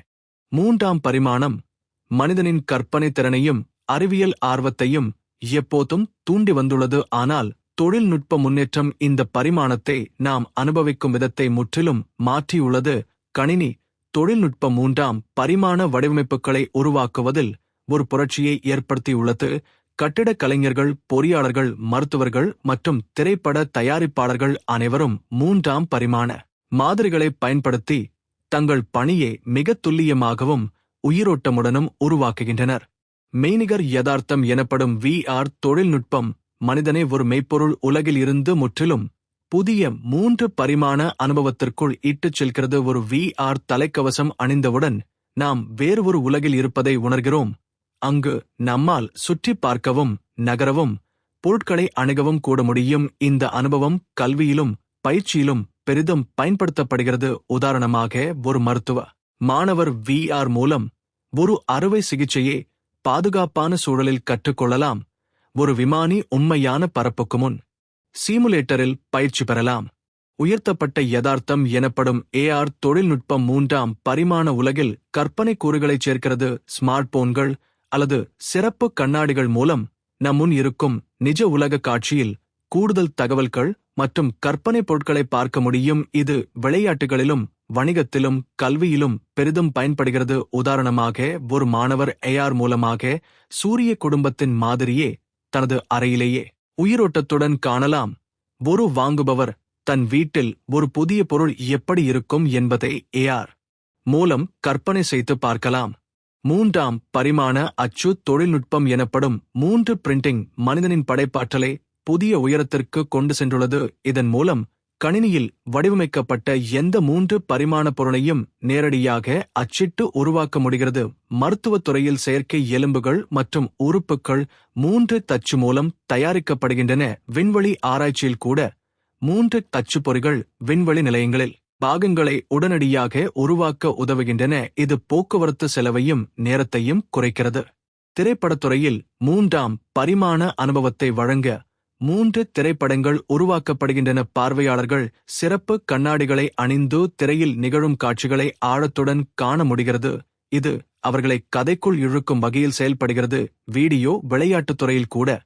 Speaker 1: மூன்றாம் பரிமாணம் மனிதனின் கற்பனை திறனையும் அறிவியல் ஆர்வத்தையும் எப்போதும் தூண்டி வந்துள்ளது. ஆனால் தொழில்நுட்ப முன்னேற்றம் இந்த பரிமாணத்தை நாம் அனுபவிக்கும் விதத்தை முற்றிலும் மாற்றியுள்ளது. கணினி தொழில்நுட்ப மூன்றாம் பரிமாண வடிவமைப்புகளை உருவாக்குவதில் ஒரு புரட்சியை ஏற்படுத்தியுள்ளது. கட்டிடக் கலைஞர்கள், பொறியாளர்கள், மருத்துவர்கள் மற்றும் திரைப்பட தயாரிப்பாளர்கள் அனைவரும் மூன்றாம் பரிமாண மாதிரிகளை பயன்படுத்தி தங்கள் பணியை மிக துல்லியமாகவும் உயிரோட்டமுடனும் உருவாக்குகின்றனர். மெய்நிகர் யதார்த்தம் எனப்படும் VR தொழில்நுட்பம் மனிதனை ஒரு மெய்ப்பொருள் உலகில் இருந்து முற்றிலும் புதிய மூன்று பரிமாண அனுபவத்திற்குள் இட்டுச் செல்கிறது. ஒரு VR தலைக்கவசம் அணிந்தவுடன் நாம் வேறு ஒரு உலகில் இருப்பதை உணர்கிறோம். அங்கு நம்மால் சுற்றி பார்க்கவும் நகரவும் பொருட்களை அணுகவும் கூட முடியும். இந்த அனுபவம் கல்வியிலும் பயிற்சியிலும் பெரிதும் பயன்படுத்தப்படுகிறது. உதாரணமாக, ஒரு மருத்துவ மாணவர் VR மூலம் ஒரு அறுவை சிகிச்சையை பாதுகாப்பான சூழலில் கற்றுக்கொள்ளலாம். ஒரு விமானி உண்மையான பறப்புக்கு முன் சிமுலேட்டரில் பயிற்சி பெறலாம். உயர்த்தப்பட்ட யதார்த்தம் எனப்படும் AR தொழில்நுட்பம் மூன்றாம் பரிமாண உலகில் கற்பனை கூறுகளைச் சேர்க்கிறது. ஸ்மார்ட் போன்கள் அல்லது சிறப்பு கண்ணாடிகள் மூலம் நம் முன் இருக்கும் நிஜ உலக காட்சியில் கூடுதல் தகவல்கள் மற்றும் கற்பனை பொருட்களை பார்க்க முடியும். இது விளையாட்டுகளிலும் வணிகத்திலும் கல்வியிலும் பெரிதும் பயன்படுகிறது. உதாரணமாக, ஒரு மாணவர் AR மூலமாக சூரிய குடும்பத்தின் மாதிரியே தனது அறையிலேயே உயிரோட்டத்துடன் காணலாம். ஒரு வாங்குபவர் தன் வீட்டில் ஒரு புதிய பொருள் எப்படி இருக்கும் என்பதை AR மூலம் கற்பனை செய்து பார்க்கலாம். மூன்றாம் பரிமாண அச்சு தொழில்நுட்பம் எனப்படும் 3 பிரிண்டிங் மனிதனின் படைப்பாற்றலை புதிய உயரத்திற்கு கொண்டு சென்றுள்ளது. இதன் மூலம் கணினியில் வடிவமைக்கப்பட்ட எந்த 3 பரிமாண பொருளையும் நேரடியாக அச்சிட்டு உருவாக்க முடிகிறது. மருத்துவத் துறையில் செயற்கை எலும்புகள் மற்றும் உறுப்புகள் 3 தச்சு மூலம் தயாரிக்கப்படுகின்றன. விண்வெளி ஆராய்ச்சியில் கூட 3 தச்சுப்பொறிகள் விண்வெளி நிலையங்களில் பாகங்களை உடனடியாக உருவாக்க உதவுகின்றன. இது போக்குவரத்து செலவையும் நேரத்தையும் குறைக்கிறது. திரைப்படத்துறையில் மூன்றாம் பரிமாண அனுபவத்தை வழங்க 3 திரைப்படங்கள் உருவாக்கப்படுகின்றன. பார்வையாளர்கள் சிறப்பு கண்ணாடிகளை அணிந்து திரையில் நிகழும் காட்சிகளை ஆழத்துடன் காண முடிகிறது. இது அவர்களை கதைக்குள் இழுக்கும் வகையில் செயல்படுகிறது. வீடியோ விளையாட்டுத் துறையில் கூட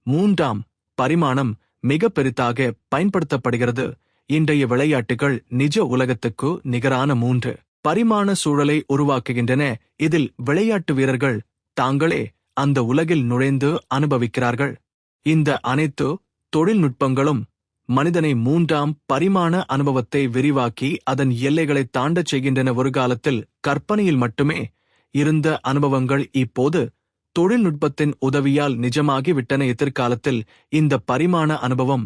Speaker 1: மூன்றாம் பரிமாணம் மிக பெரிதாக பயன்படுத்தப்படுகிறது. இன்றைய விளையாட்டுகள் நிஜ உலகத்துக்கு நிகரான 3 பரிமாண சூழலை உருவாக்குகின்றன. இதில் விளையாட்டு வீரர்கள் தாங்களே அந்த உலகில் நுழைந்து அனுபவிக்கிறார்கள். இந்த அனைத்து தொழில்நுட்பங்களும் மனிதனை மூன்றாம் பரிமாண அனுபவத்தை விரிவாக்கி அதன் எல்லைகளை தாண்டச் செய்கின்றன. ஒரு காலத்தில் கற்பனையில் மட்டுமே இருந்த அனுபவங்கள் இப்போது தொழில்நுட்பத்தின் உதவியால் நிஜமாகிவிட்டன. எதிர்காலத்தில் இந்த பரிமாண அனுபவம்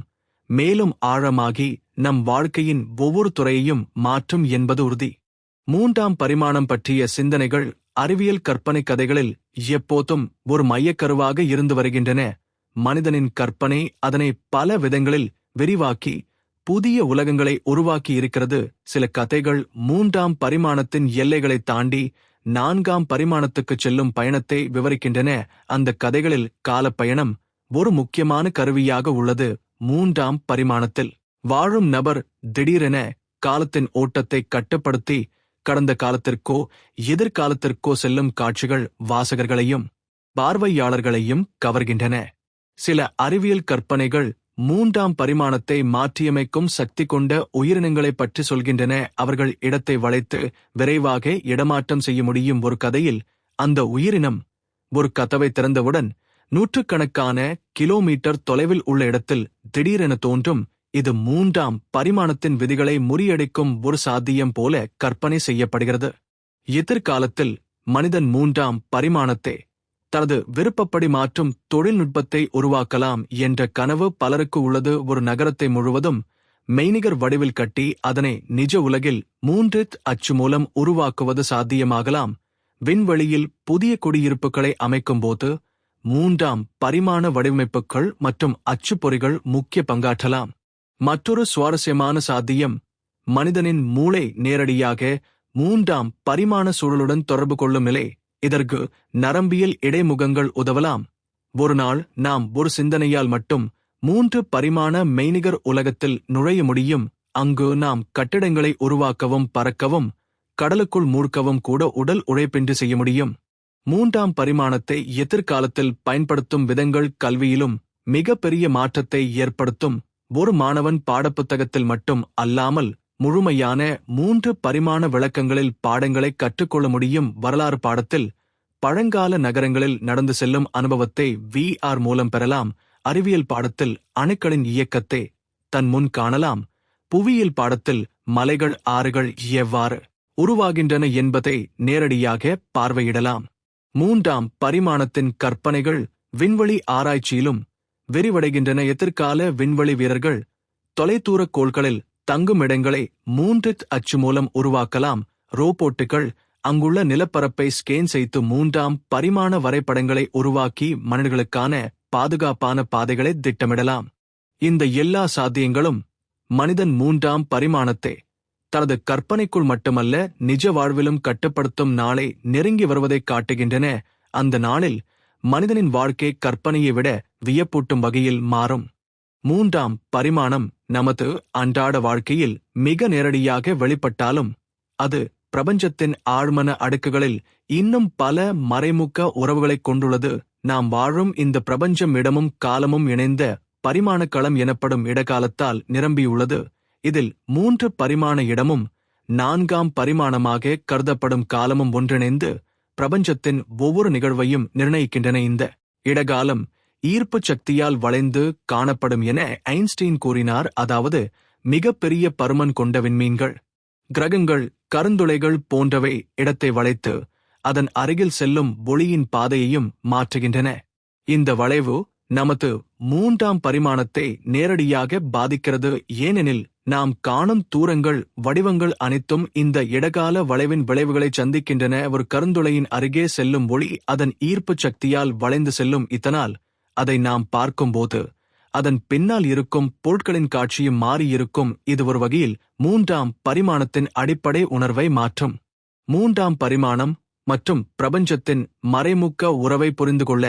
Speaker 1: மேலும் ஆழமாகி நம் வாழ்க்கையின் ஒவ்வொரு துறையையும் மாற்றும் என்பது உறுதி. மூன்றாம் பரிமாணம் பற்றிய சிந்தனைகள் அறிவியல் கற்பனை கதைகளில் எப்போதும் ஒரு மையக்கருவாக இருந்து வருகின்றன. மனிதனின் கற்பனை அதனை பல விதங்களில் விரிவாக்கி புதிய உலகங்களை உருவாக்கி இருக்கிறது. சில கதைகள் மூன்றாம் பரிமாணத்தின் எல்லைகளை தாண்டி 4ஆம் பரிமாணத்துக்குச் செல்லும் பயணத்தை விவரிக்கின்றன. அந்த கதைகளில் காலப்பயணம் ஒரு முக்கியமான கருவியாக உள்ளது. மூன்றாம் பரிமாணத்தில் வாழும் நபர் திடீரென காலத்தின் ஓட்டத்தை கட்டுப்படுத்தி கடந்த காலத்திற்கோ எதிர்காலத்திற்கோ செல்லும் காட்சிகள் வாசகர்களையும் பார்வையாளர்களையும் கவர்கின்றன. சில அறிவியல் கற்பனைகள் மூன்றாம் பரிமாணத்தை மாற்றியமைக்கும் சக்தி கொண்ட உயிரினங்களைப் பற்றி சொல்கின்றன. அவர்கள் இடத்தை வளைத்து விரைவாக இடமாற்றம் செய்ய முடியும். ஒரு கதையில் அந்த உயிரினம் ஒரு கதவை திறந்தவுடன் நூற்றுக்கணக்கான கிலோமீட்டர் தொலைவில் உள்ள இடத்தில் திடீரென தோன்றும். இது மூன்றாம் பரிமாணத்தின் விதிகளை முறியடிக்கும் ஒரு சாத்தியம் போல கற்பனை செய்யப்படுகிறது. எதிர்காலத்தில் மனிதன் மூன்றாம் பரிமாணத்தை தனது விருப்பப்படி மாற்றும் தொழில்நுட்பத்தை உருவாக்கலாம் என்ற கனவு பலருக்கு உள்ளது. ஒரு நகரத்தை முழுவதும் மெய்நிகர் வடிவில் கட்டி அதனை நிஜ உலகில் 3 அச்சு மூலம் உருவாக்குவது சாத்தியமாகலாம். விண்வெளியில் புதிய குடியிருப்புகளை அமைக்கும்போது மூன்றாம் பரிமாண வடிவமைப்புகள் மற்றும் அச்சுப்பொறிகள் முக்கிய பங்காற்றலாம். மற்றொரு சுவாரஸ்யமான சாத்தியம், மனிதனின் மூளை நேரடியாக மூன்றாம் பரிமாண சூழலுடன் தொடர்பு கொள்ளும் நிலை. இதற்கு நரம்பியல் இடைமுகங்கள் உதவலாம். ஒரு நாள் நாம் ஒரு சிந்தனையால் மட்டும் 3 பரிமாண மெய்நிகர் உலகத்தில் நுழைய முடியும். அங்கு நாம் கட்டிடங்களை உருவாக்கவும் பறக்கவும் கடலுக்குள் மூழ்கவும் கூட உடல் உழைப்பின்றி செய்ய முடியும். மூன்றாம் பரிமாணத்தை எதிர்காலத்தில் பயன்படுத்தும் விதங்கள் கல்வியிலும் மிக பெரிய மாற்றத்தை ஏற்படுத்தும். ஒரு மாணவன் பாடப்புத்தகத்தில் மட்டும் அல்லாமல் முழுமையான 3 பரிமாண விளக்கங்களில் பாடங்களை கற்றுக்கொள்ள முடியும். வரலாறு பாடத்தில் பழங்கால நகரங்களில் நடந்து செல்லும் அனுபவத்தை VR மூலம் பெறலாம். அறிவியல் பாடத்தில் அணுக்களின் இயக்கத்தை தன் முன் காணலாம். புவியியல் பாடத்தில் மலைகள் ஆறுகள் எவ்வாறு உருவாகின்றன என்பதை நேரடியாக பார்வையிடலாம். மூன்றாம் பரிமாணத்தின் கற்பனைகள் விண்வெளி ஆராய்ச்சியிலும் விரிவடைகின்றன. எதிர்கால விண்வெளி வீரர்கள் தொலைதூர கோள்களில் தங்கும் இடங்களை 3 அச்சு மூலம் உருவாக்கலாம். ரோபோட்டுகள் அங்குள்ள நிலப்பரப்பை ஸ்கேன் செய்து மூன்றாம் பரிமாண வரைபடங்களை உருவாக்கி மனிதர்களுக்கான பாதுகாப்பான பாதைகளை திட்டமிடலாம். இந்த எல்லா சாத்தியங்களும் மனிதன் மூன்றாம் பரிமாணத்தை தனது கற்பனைக்குள் மட்டுமல்ல நிஜ வாழ்விலும் கட்டுப்படுத்தும் நாளை நெருங்கி வருவதைக் காட்டுகின்றன. அந்த நாளில் மனிதனின் வாழ்க்கை கற்பனையை விட வியப்பூட்டும் வகையில் மாறும். மூன்றாம் பரிமாணம் நமது அன்றாட வாழ்க்கையில் மிக நேரடியாக வெளிப்பட்டாலும் அது பிரபஞ்சத்தின் ஆழ்மன அடுக்குகளில் இன்னும் பல மறைமுக உறவுகளைக் கொண்டுள்ளது. நாம் வாழும் இந்த பிரபஞ்சம் இடமும் காலமும் இணைந்த பரிமாண களம் எனப்படும் இடகாலத்தால் நிரம்பியுள்ளது. இதில் 3 பரிமாண இடமும் 4ஆம் பரிமாணமாக கருதப்படும் காலமும் ஒன்றிணைந்து பிரபஞ்சத்தின் ஒவ்வொரு நிகழ்வையும் நிர்ணயிக்கின்றன. இந்த இடகாலம் ஈர்ப்புச் சக்தியால் வளைந்து காணப்படும் என ஐன்ஸ்டீன் கூறினார். அதாவது மிகப்பெரிய பருமன் கொண்ட விண்மீன்கள், கிரகங்கள், கருந்துளைகள் போன்றவை இடத்தை வளைத்து அதன் அருகில் செல்லும் ஒளியின் பாதையையும் மாற்றுகின்றன. இந்த வளைவு நமது 3ஆம் பரிமாணத்தை நேரடியாக பாதிக்கிறது. ஏனெனில் நாம் காணும் தூரங்கள், வடிவங்கள் அனைத்தும் இந்த இடகால வளைவின் விளைவுகளை சந்திக்கின்றன. ஒரு கருந்துளையின் அருகே செல்லும் ஒளி அதன் ஈர்ப்புச் சக்தியால் வளைந்து செல்லும். இதனால் அதை நாம் பார்க்கும்போது அதன் பின்னால் இருக்கும் பொருட்களின் காட்சியும் மாறியிருக்கும். இது ஒரு வகையில் 3ஆம் பரிமாணத்தின் அடிப்படை உணர்வை மாற்றும். 3ஆம் பரிமாணம் மற்றும் பிரபஞ்சத்தின் மறைமுக உறவை புரிந்து கொள்ள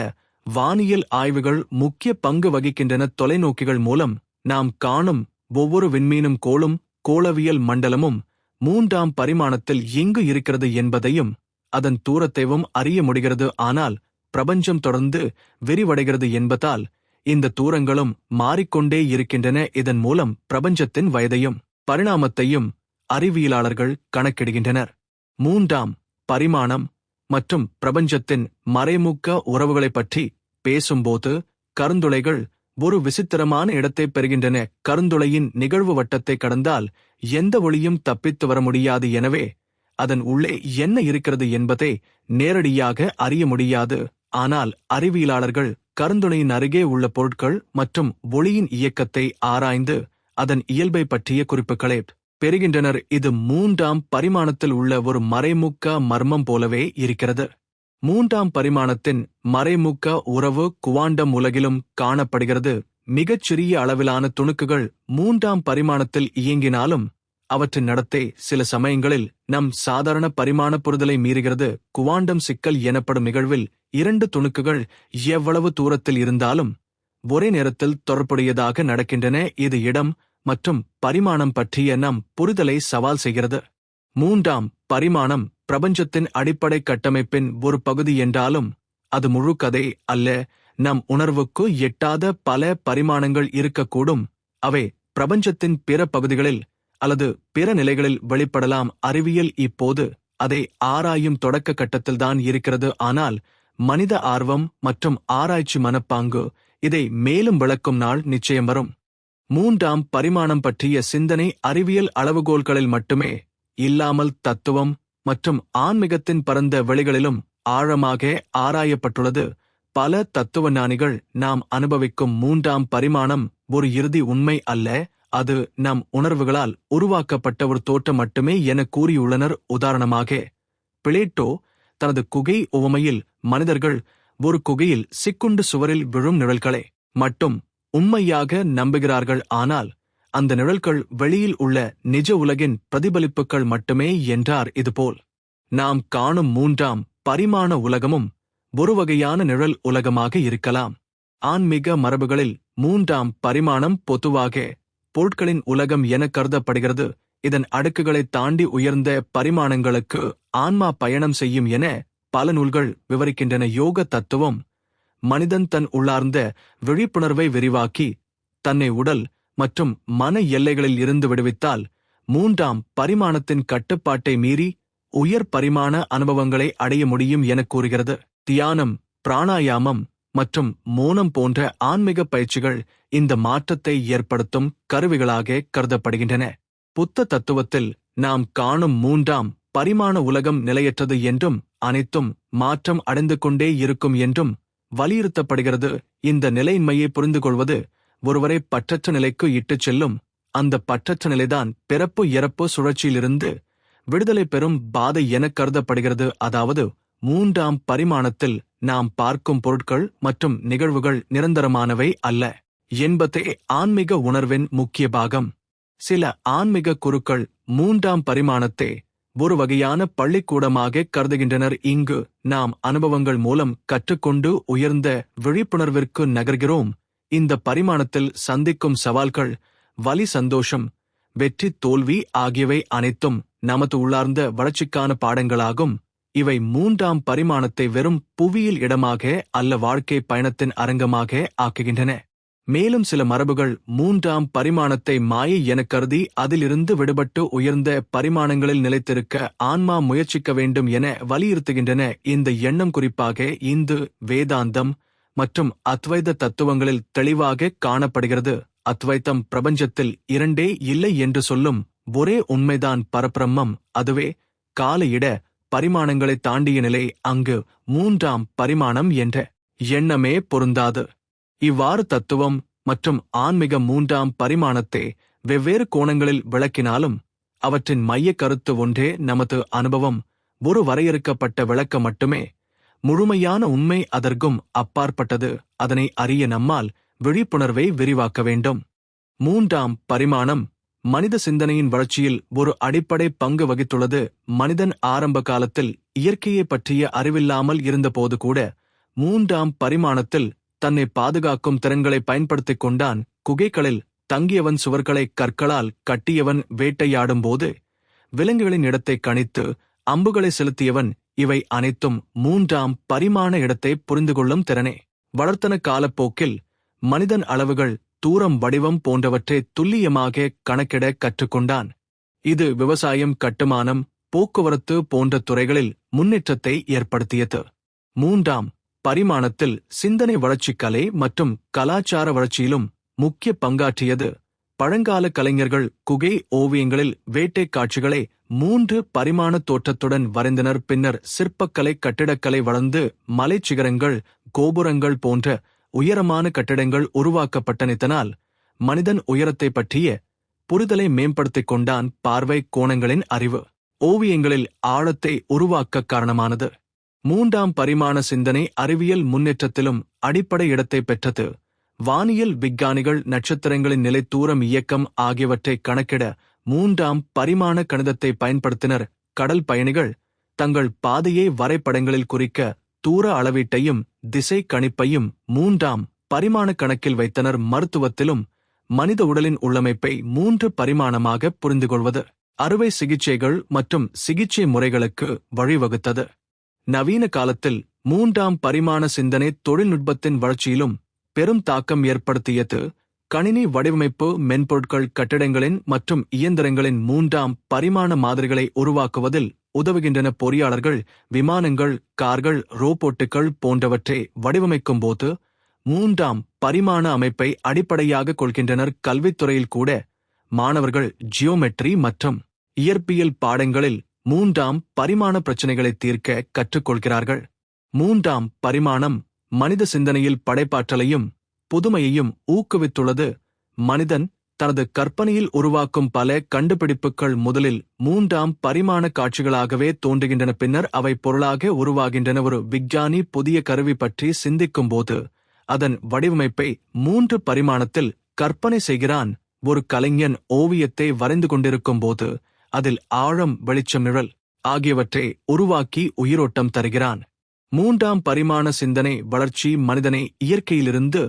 Speaker 1: வானியல் ஆய்வுகள் முக்கிய பங்கு வகிக்கின்றன. தொலைநோக்கிகள் மூலம் நாம் காணும் ஒவ்வொரு விண்மீனும் கோளும் கோளவியல் மண்டலமும் 3ஆம் பரிமாணத்தில் எங்கு இருக்கிறது என்பதையும் அதன் தூரத்தையும் அறிய முடிகிறது. ஆனால் பிரபஞ்சம் தொடர்ந்து விரிவடைகிறது என்பதால் இந்த தூரங்களும் மாறிக்கொண்டே இருக்கின்றன. இதன் மூலம் பிரபஞ்சத்தின் வயதையும் பரிணாமத்தையும் அறிவியலாளர்கள் கணக்கிடுகின்றனர். 3ஆம் பரிமாணம் மற்றும் பிரபஞ்சத்தின் மறைமுக உறவுகளைப் பற்றி பேசும்போது கருந்துளைகள் ஒரு விசித்திரமான இடத்தை பெறுகின்றன. கருந்துளையின் நிகழ்வு வட்டத்தை கடந்தால் எந்த ஒளியும் தப்பித்து வர முடியாது. எனவே அதன் உள்ளே என்ன இருக்கிறது என்பதை நேரடியாக அறிய முடியாது. ஆனால் அறிவியலாளர்கள் கருந்துளையின் அருகே உள்ள பொருட்கள் மற்றும் ஒளியின் இயக்கத்தை ஆராய்ந்து அதன் இயல்பை பற்றிய குறிப்புகளை பெறுகின்றனர். இது 3ஆம் பரிமாணத்தில் உள்ள ஒரு மறைமுக மர்மம் போலவே இருக்கிறது. 3ஆம் பரிமாணத்தின் மறைமுக உறவு குவாண்டம் உலகிலும் காணப்படுகிறது. மிகச்சிறிய அளவிலான துணுக்குகள் 3ஆம் பரிமாணத்தில் இயங்கினாலும் அவற்றின் நடத்தை சில சமயங்களில் நம் சாதாரண பரிமாண புரிதலை மீறுகிறது. குவாண்டம் சிக்கல் எனப்படும் நிகழ்வில் 2 துணுக்குகள் எவ்வளவு தூரத்தில் இருந்தாலும் ஒரே நேரத்தில் தொடர்புடையதாக நடக்கின்றன. இது இடம் மற்றும் பரிமாணம் பற்றிய நம் புரிதலை சவால் செய்கிறது. 3ஆம் பரிமாணம் பிரபஞ்சத்தின் அடிப்படை கட்டமைப்பின் ஒரு பகுதி என்றாலும் அது முழு கதை அல்ல. நம் உணர்வுக்கு எட்டாத பல பரிமாணங்கள் இருக்கக்கூடும். அவை பிரபஞ்சத்தின் பிற பகுதிகளில் அல்லது பிற நிலைகளில் வெளிப்படலாம். அறிவியல் இப்போது அதை ஆராயும் தொடக்க கட்டத்தில்தான் இருக்கிறது. ஆனால் மனித ஆர்வம் மற்றும் ஆராய்ச்சி மனப்பாங்கு இதை மேலும் விளக்கும் நாள் நிச்சயம் வரும். 3ஆம் பரிமாணம் பற்றிய சிந்தனை அறிவியல் அளவுகோல்களில் மட்டுமே இல்லாமல் தத்துவம் மற்றும் ஆன்மீகத்தின் பரந்த வெளிகளிலும் ஆழமாக ஆராயப்பட்டுள்ளது. பல தத்துவ ஞானிகள் நாம் அனுபவிக்கும் 3ஆம் பரிமாணம் ஒரு இறுதி உண்மை அல்ல, அது நம் உணர்வுகளால் உருவாக்கப்பட்ட ஒரு தோற்றம் மட்டுமே என கூறியுள்ளனர். உதாரணமாக பிளேட்டோ தனது குகை உவமையில் மனிதர்கள் ஒரு குகையில் சிக்குண்டு சுவரில் விழும் நிழல்களை மட்டும் உண்மையாக நம்புகிறார்கள். ஆனால் அந்த நிழல்கள் வெளியில் உள்ள நிஜ உலகின் பிரதிபலிப்புகள் மட்டுமே என்றார். இதுபோல் நாம் காணும் 3ஆம் பரிமாண உலகமும் ஒரு வகையான நிழல் உலகமாக இருக்கலாம். ஆன்மீக மரபுகளில் 3ஆம் பரிமாணம் பொதுவாக பொருட்களின் உலகம் என கருதப்படுகிறது. இதன் அடுக்குகளை தாண்டி உயர்ந்த பரிமாணங்களுக்கு ஆன்மா பயணம் செய்யும் என பல நூல்கள் விவரிக்கின்றன. யோக தத்துவம் மனிதன் தன் உள்ளார்ந்த விழிப்புணர்வை விரிவாக்கி தன்னை உடல் மற்றும் மன எல்லைகளில் இருந்து விடுவித்தால் 3ஆம் பரிமாணத்தின் கட்டுப்பாட்டை மீறி உயர் பரிமாண அனுபவங்களை அடைய முடியும் என கூறுகிறது. தியானம், பிராணாயாமம் மற்றும் மோனம் போன்ற ஆன்மீக பயிற்சிகள் இந்த மாற்றத்தை ஏற்படுத்தும் கருவிகளாக கருதப்படுகின்றன. புத்த தத்துவத்தில் நாம் காணும் 3ஆம் பரிமாண உலகம் நிலையற்றது என்றும் அனைத்தும் மாற்றம் அடைந்து கொண்டே இருக்கும் என்றும் வலியுறுத்தப்படுகிறது. இந்த நிலையின்மையை புரிந்து கொள்வது ஒருவரை பற்றற்ற நிலைக்கு இட்டுச் செல்லும். அந்த பற்றற்ற நிலைதான் பிறப்பு இறப்பு சுழற்சியிலிருந்து விடுதலை பெறும் பாதை என கருதப்படுகிறது. அதாவது 3ஆம் பரிமாணத்தில் நாம் பார்க்கும் பொருட்கள் மற்றும் நிகழ்வுகள் நிரந்தரமானவை அல்ல என்பதே ஆன்மீக உணர்வின் முக்கிய பாகம். சில ஆன்மீக குருக்கள் 3ஆம் பரிமாணத்தை ஒரு வகையான பள்ளிக்கூடமாக கருதுகின்றனர். இங்கு நாம் அனுபவங்கள் மூலம் கற்றுக்கொண்டு உயர்ந்த விழிப்புணர்விற்கு நகர்கிறோம். இந்த பரிமாணத்தில் சந்திக்கும் சவால்கள் வலி, சந்தோஷம், வெற்றி, தோல்வி ஆகியவை அனைத்தும் நமது உள்ளார்ந்த வளர்ச்சிக்கான பாடங்களாகும். இவை மூன்றாம் பரிமாணத்தை வெறும் புவியியல் இடமாக அல்ல, வாழ்க்கை பயணத்தின் அரங்கமாக ஆக்குகின்றன. மேலும் சில மரபுகள் மூன்றாம் பரிமாணத்தை மாயை எனக் கருதி அதிலிருந்து விடுபட்டு உயர்ந்த பரிமாணங்களில் நிலைத்திருக்க ஆன்மா முயற்சிக்க வேண்டும் என வலியுறுத்துகின்றன. இந்த எண்ணம் குறிப்பாக இந்து, வேதாந்தம் மற்றும் அத்வைத தத்துவங்களில் தெளிவாக காணப்படுகிறது. அத்வைத்தம் பிரபஞ்சத்தில் இரண்டே இல்லை என்று சொல்லும் ஒரே உண்மைதான் பரபிரம்மம். அதுவே கால இட பரிமாணங்களை தாண்டிய நிலை. அங்கு மூன்றாம் பரிமாணம் என்ற எண்ணமே பொருந்தாது. இவ்வாறு தத்துவம் மற்றும் ஆன்மீகம் மூன்றாம் பரிமாணத்தை வெவ்வேறு கோணங்களில் விளக்கினாலும் அவற்றின் மைய கருத்து ஒன்றே. நமது அனுபவம் ஒரு வரையறுக்கப்பட்ட விளக்கம் மட்டுமே. முழுமையான உண்மை அதற்கும் அப்பாற்பட்டது. அதனை அறிய நம்மால் விழிப்புணர்வை விரிவாக்க வேண்டும். மூன்றாம் பரிமாணம் மனித சிந்தனையின் வளர்ச்சியில் ஒரு அடிப்படை பங்கு வகித்துள்ளது. மனிதன் ஆரம்ப காலத்தில் இயற்கையை பற்றிய அறிவில்லாமல் இருந்தபோது கூட மூன்றாம் பரிமாணத்தில் தன்னை பாதுகாக்கும் திறன்களை பயன்படுத்திக் கொண்டான். குகைகளில் தங்கியவன், சுவர்களை கற்களால் கட்டியவன், வேட்டையாடும்போது விலங்குகளின் இடத்தை கணித்து அம்புகளை செலுத்தியவன். இவை அனைத்தும் மூன்றாம் பரிமாண இடத்தை புரிந்துகொள்ளும் திறனே. வளர்த்தன காலப்போக்கில் மனிதன் அளவுகள், தூரம், வடிவம் போன்றவற்றை துல்லியமாக கணக்கிட கற்றுக்கொண்டான். இது விவசாயம், கட்டுமானம், போக்குவரத்து போன்ற துறைகளில் முன்னேற்றத்தை ஏற்படுத்தியது. மூன்றாம் பரிமாணத்தில் சிந்தனை வளர்ச்சி, கலை மற்றும் கலாச்சார வளர்ச்சியிலும் முக்கிய பங்காற்றியது. பழங்கால கலைஞர்கள் குகை ஓவியங்களில் வேட்டை காட்சிகளை 3 பரிமாண தோற்றத்துடன் வரைந்தனர். பின்னர் சிற்பக்கலை, கட்டிடக்கலை வளர்ந்து மலைச்சிகரங்கள், கோபுரங்கள் போன்ற உயரமான கட்டிடங்கள் உருவாக்கப்பட்டன. இதனால் மனிதன் உயரத்தை பற்றிய புரிதலை மேம்படுத்திக் கொண்டான். பார்வை கோணங்களின் அறிவு ஓவியங்களில் ஆழத்தை உருவாக்க காரணமானது. மூன்றாம் பரிமாண சிந்தனை அறிவியல் முன்னேற்றத்திலும் அடிப்படை இடத்தை பெற்றது. வானியல் விஞ்ஞானிகள் நட்சத்திரங்களின் நிலை, தூரம், இயக்கம் ஆகியவற்றை கணக்கிட மூன்றாம் பரிமாண கணிதத்தை பயன்படுத்தினர். கடல் பயணிகள் தங்கள் பாதையை வரைபடங்களில் குறிக்க தூர அளவீட்டையும் திசை கணிப்பையும் மூன்றாம் பரிமாண கணக்கில் வைத்தனர். மருத்துவத்திலும் மனித உடலின் உள்ளமைப்பை 3 பரிமாணமாக புரிந்துகொள்வது அறுவை சிகிச்சைகள் மற்றும் சிகிச்சை முறைகளுக்கு வழிவகுத்தது. நவீன காலத்தில் மூன்றாம் பரிமாண சிந்தனை தொழில்நுட்பத்தின் வளர்ச்சியிலும் பெரும் தாக்கம் ஏற்படுத்தியது. கணினி வடிவமைப்பு மென்பொருட்கள் கட்டிடங்களின் மற்றும் இயந்திரங்களின் மூன்றாம் பரிமாண மாதிரிகளை உருவாக்குவதில் உதவுகின்றன. பொறியாளர்கள் விமானங்கள், கார்கள், ரோபோட்டுகள் போன்றவற்றை வடிவமைக்கும் போது மூன்றாம் பரிமாண அமைப்பை அடிப்படையாக கொள்கின்றனர். கல்வித்துறையில் கூட மாணவர்கள் ஜியோமெட்ரி மற்றும் இயற்பியல் பாடங்களில் மூன்றாம் பரிமாண பிரச்சினைகளை தீர்க்க கற்றுக்கொள்கிறார்கள். மூன்றாம் பரிமாணம் மனித சிந்தனையில் படைப்பாற்றலையும் புதுமையையும் ஊக்குவித்துள்ளது. மனிதன் தனது கற்பனையில் உருவாக்கும் பல கண்டுபிடிப்புகள் முதலில் மூன்றாம் பரிமாண காட்சிகளாகவே தோன்றுகின்றன, பின்னர் அவை பொருளாக உருவாகின்றன. ஒரு விஞ்ஞானி புதிய கருவி பற்றி சிந்திக்கும்போது அதன் வடிவமைப்பை 3 பரிமாணத்தில் கற்பனை செய்கிறான். ஒரு கலைஞன் ஓவியத்தை வரைந்து கொண்டிருக்கும் போது அதில் ஆழம், வெளிச்சம், நிழல் ஆகியவற்றை உருவாக்கி உயிரோட்டம் தருகிறான். மூன்றாம் பரிமாண சிந்தனை வளர்ச்சி மனிதனை இயற்கையிலிருந்து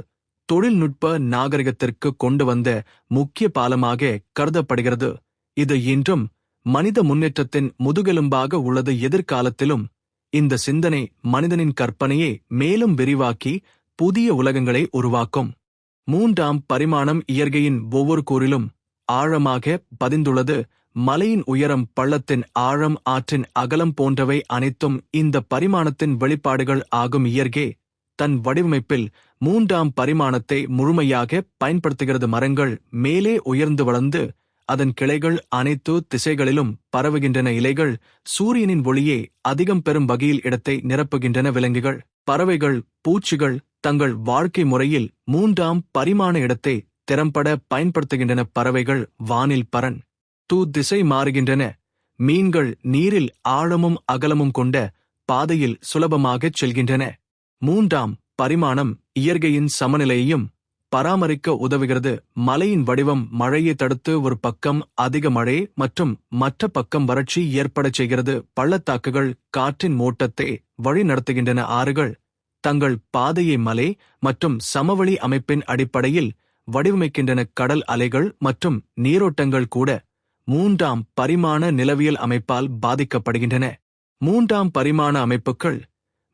Speaker 1: தொழில்நுட்ப நாகரிகத்திற்கு கொண்டு வந்த முக்கிய பாலமாக கருதப்படுகிறது. இது இன்றும் மனித முன்னேற்றத்தின் முதுகெலும்பாக உள்ளது. எதிர்காலத்திலும் இந்த சிந்தனை மனிதனின் கற்பனையை மேலும் விரிவாக்கி புதிய உலகங்களை உருவாக்கும். மூன்றாம் பரிமாணம் இயற்கையின் ஒவ்வொரு கூறிலும் ஆழமாக பதிந்துள்ளது. மலையின் உயரம், பள்ளத்தின் ஆழம், ஆற்றின் அகலம் போன்றவை அனைத்தும் இந்த பரிமாணத்தின் வெளிப்பாடுகள் ஆகும். இயற்கை தன் வடிவமைப்பில் மூன்றாம் பரிமாணத்தை முழுமையாக பயன்படுத்துகிறது. மரங்கள் மேலே உயர்ந்து வளர்ந்து அதன் கிளைகள் அனைத்து திசைகளிலும் பரவுகின்றன. இலைகள் சூரியனின் ஒளியை அதிகம் பெறும் வகையில் இடத்தை நிரப்புகின்றன. விலங்குகள், பறவைகள், பூச்சிகள் தங்கள் வாழ்க்கை முறையில் மூன்றாம் பரிமாண இடத்தை திறம்பட பயன்படுத்துகின்றன. பறவைகள் வானில் பறன் திசை மாறுகின்றன. மீன்கள் நீரில் ஆழமும் அகலமும் கொண்ட பாதையில் சுலபமாகச் செல்கின்றன. மூன்றாம் பரிமாணம் இயற்கையின் சமநிலையையும் பராமரிக்க உதவுகிறது. மலையின் வடிவம் மழையை தடுத்து ஒரு பக்கம் அதிக மழை மற்றும் மற்ற பக்கம் வறட்சி ஏற்படச் செய்கிறது. பள்ளத்தாக்குகள் காற்றின் ஓட்டத்தை வழி நடத்துகின்றன. ஆறுகள் தங்கள் பாதையை மலை மற்றும் சமவெளி அமைப்பின் அடிப்படையில் வடிவமைக்கின்றன. கடல் அலைகள் மற்றும் நீரோட்டங்கள் கூட மூன்றாம் பரிமாண நிலவியல் அமைப்பால் பாதிக்கப்படுகின்றன. மூன்றாம் பரிமாண அமைப்புகள்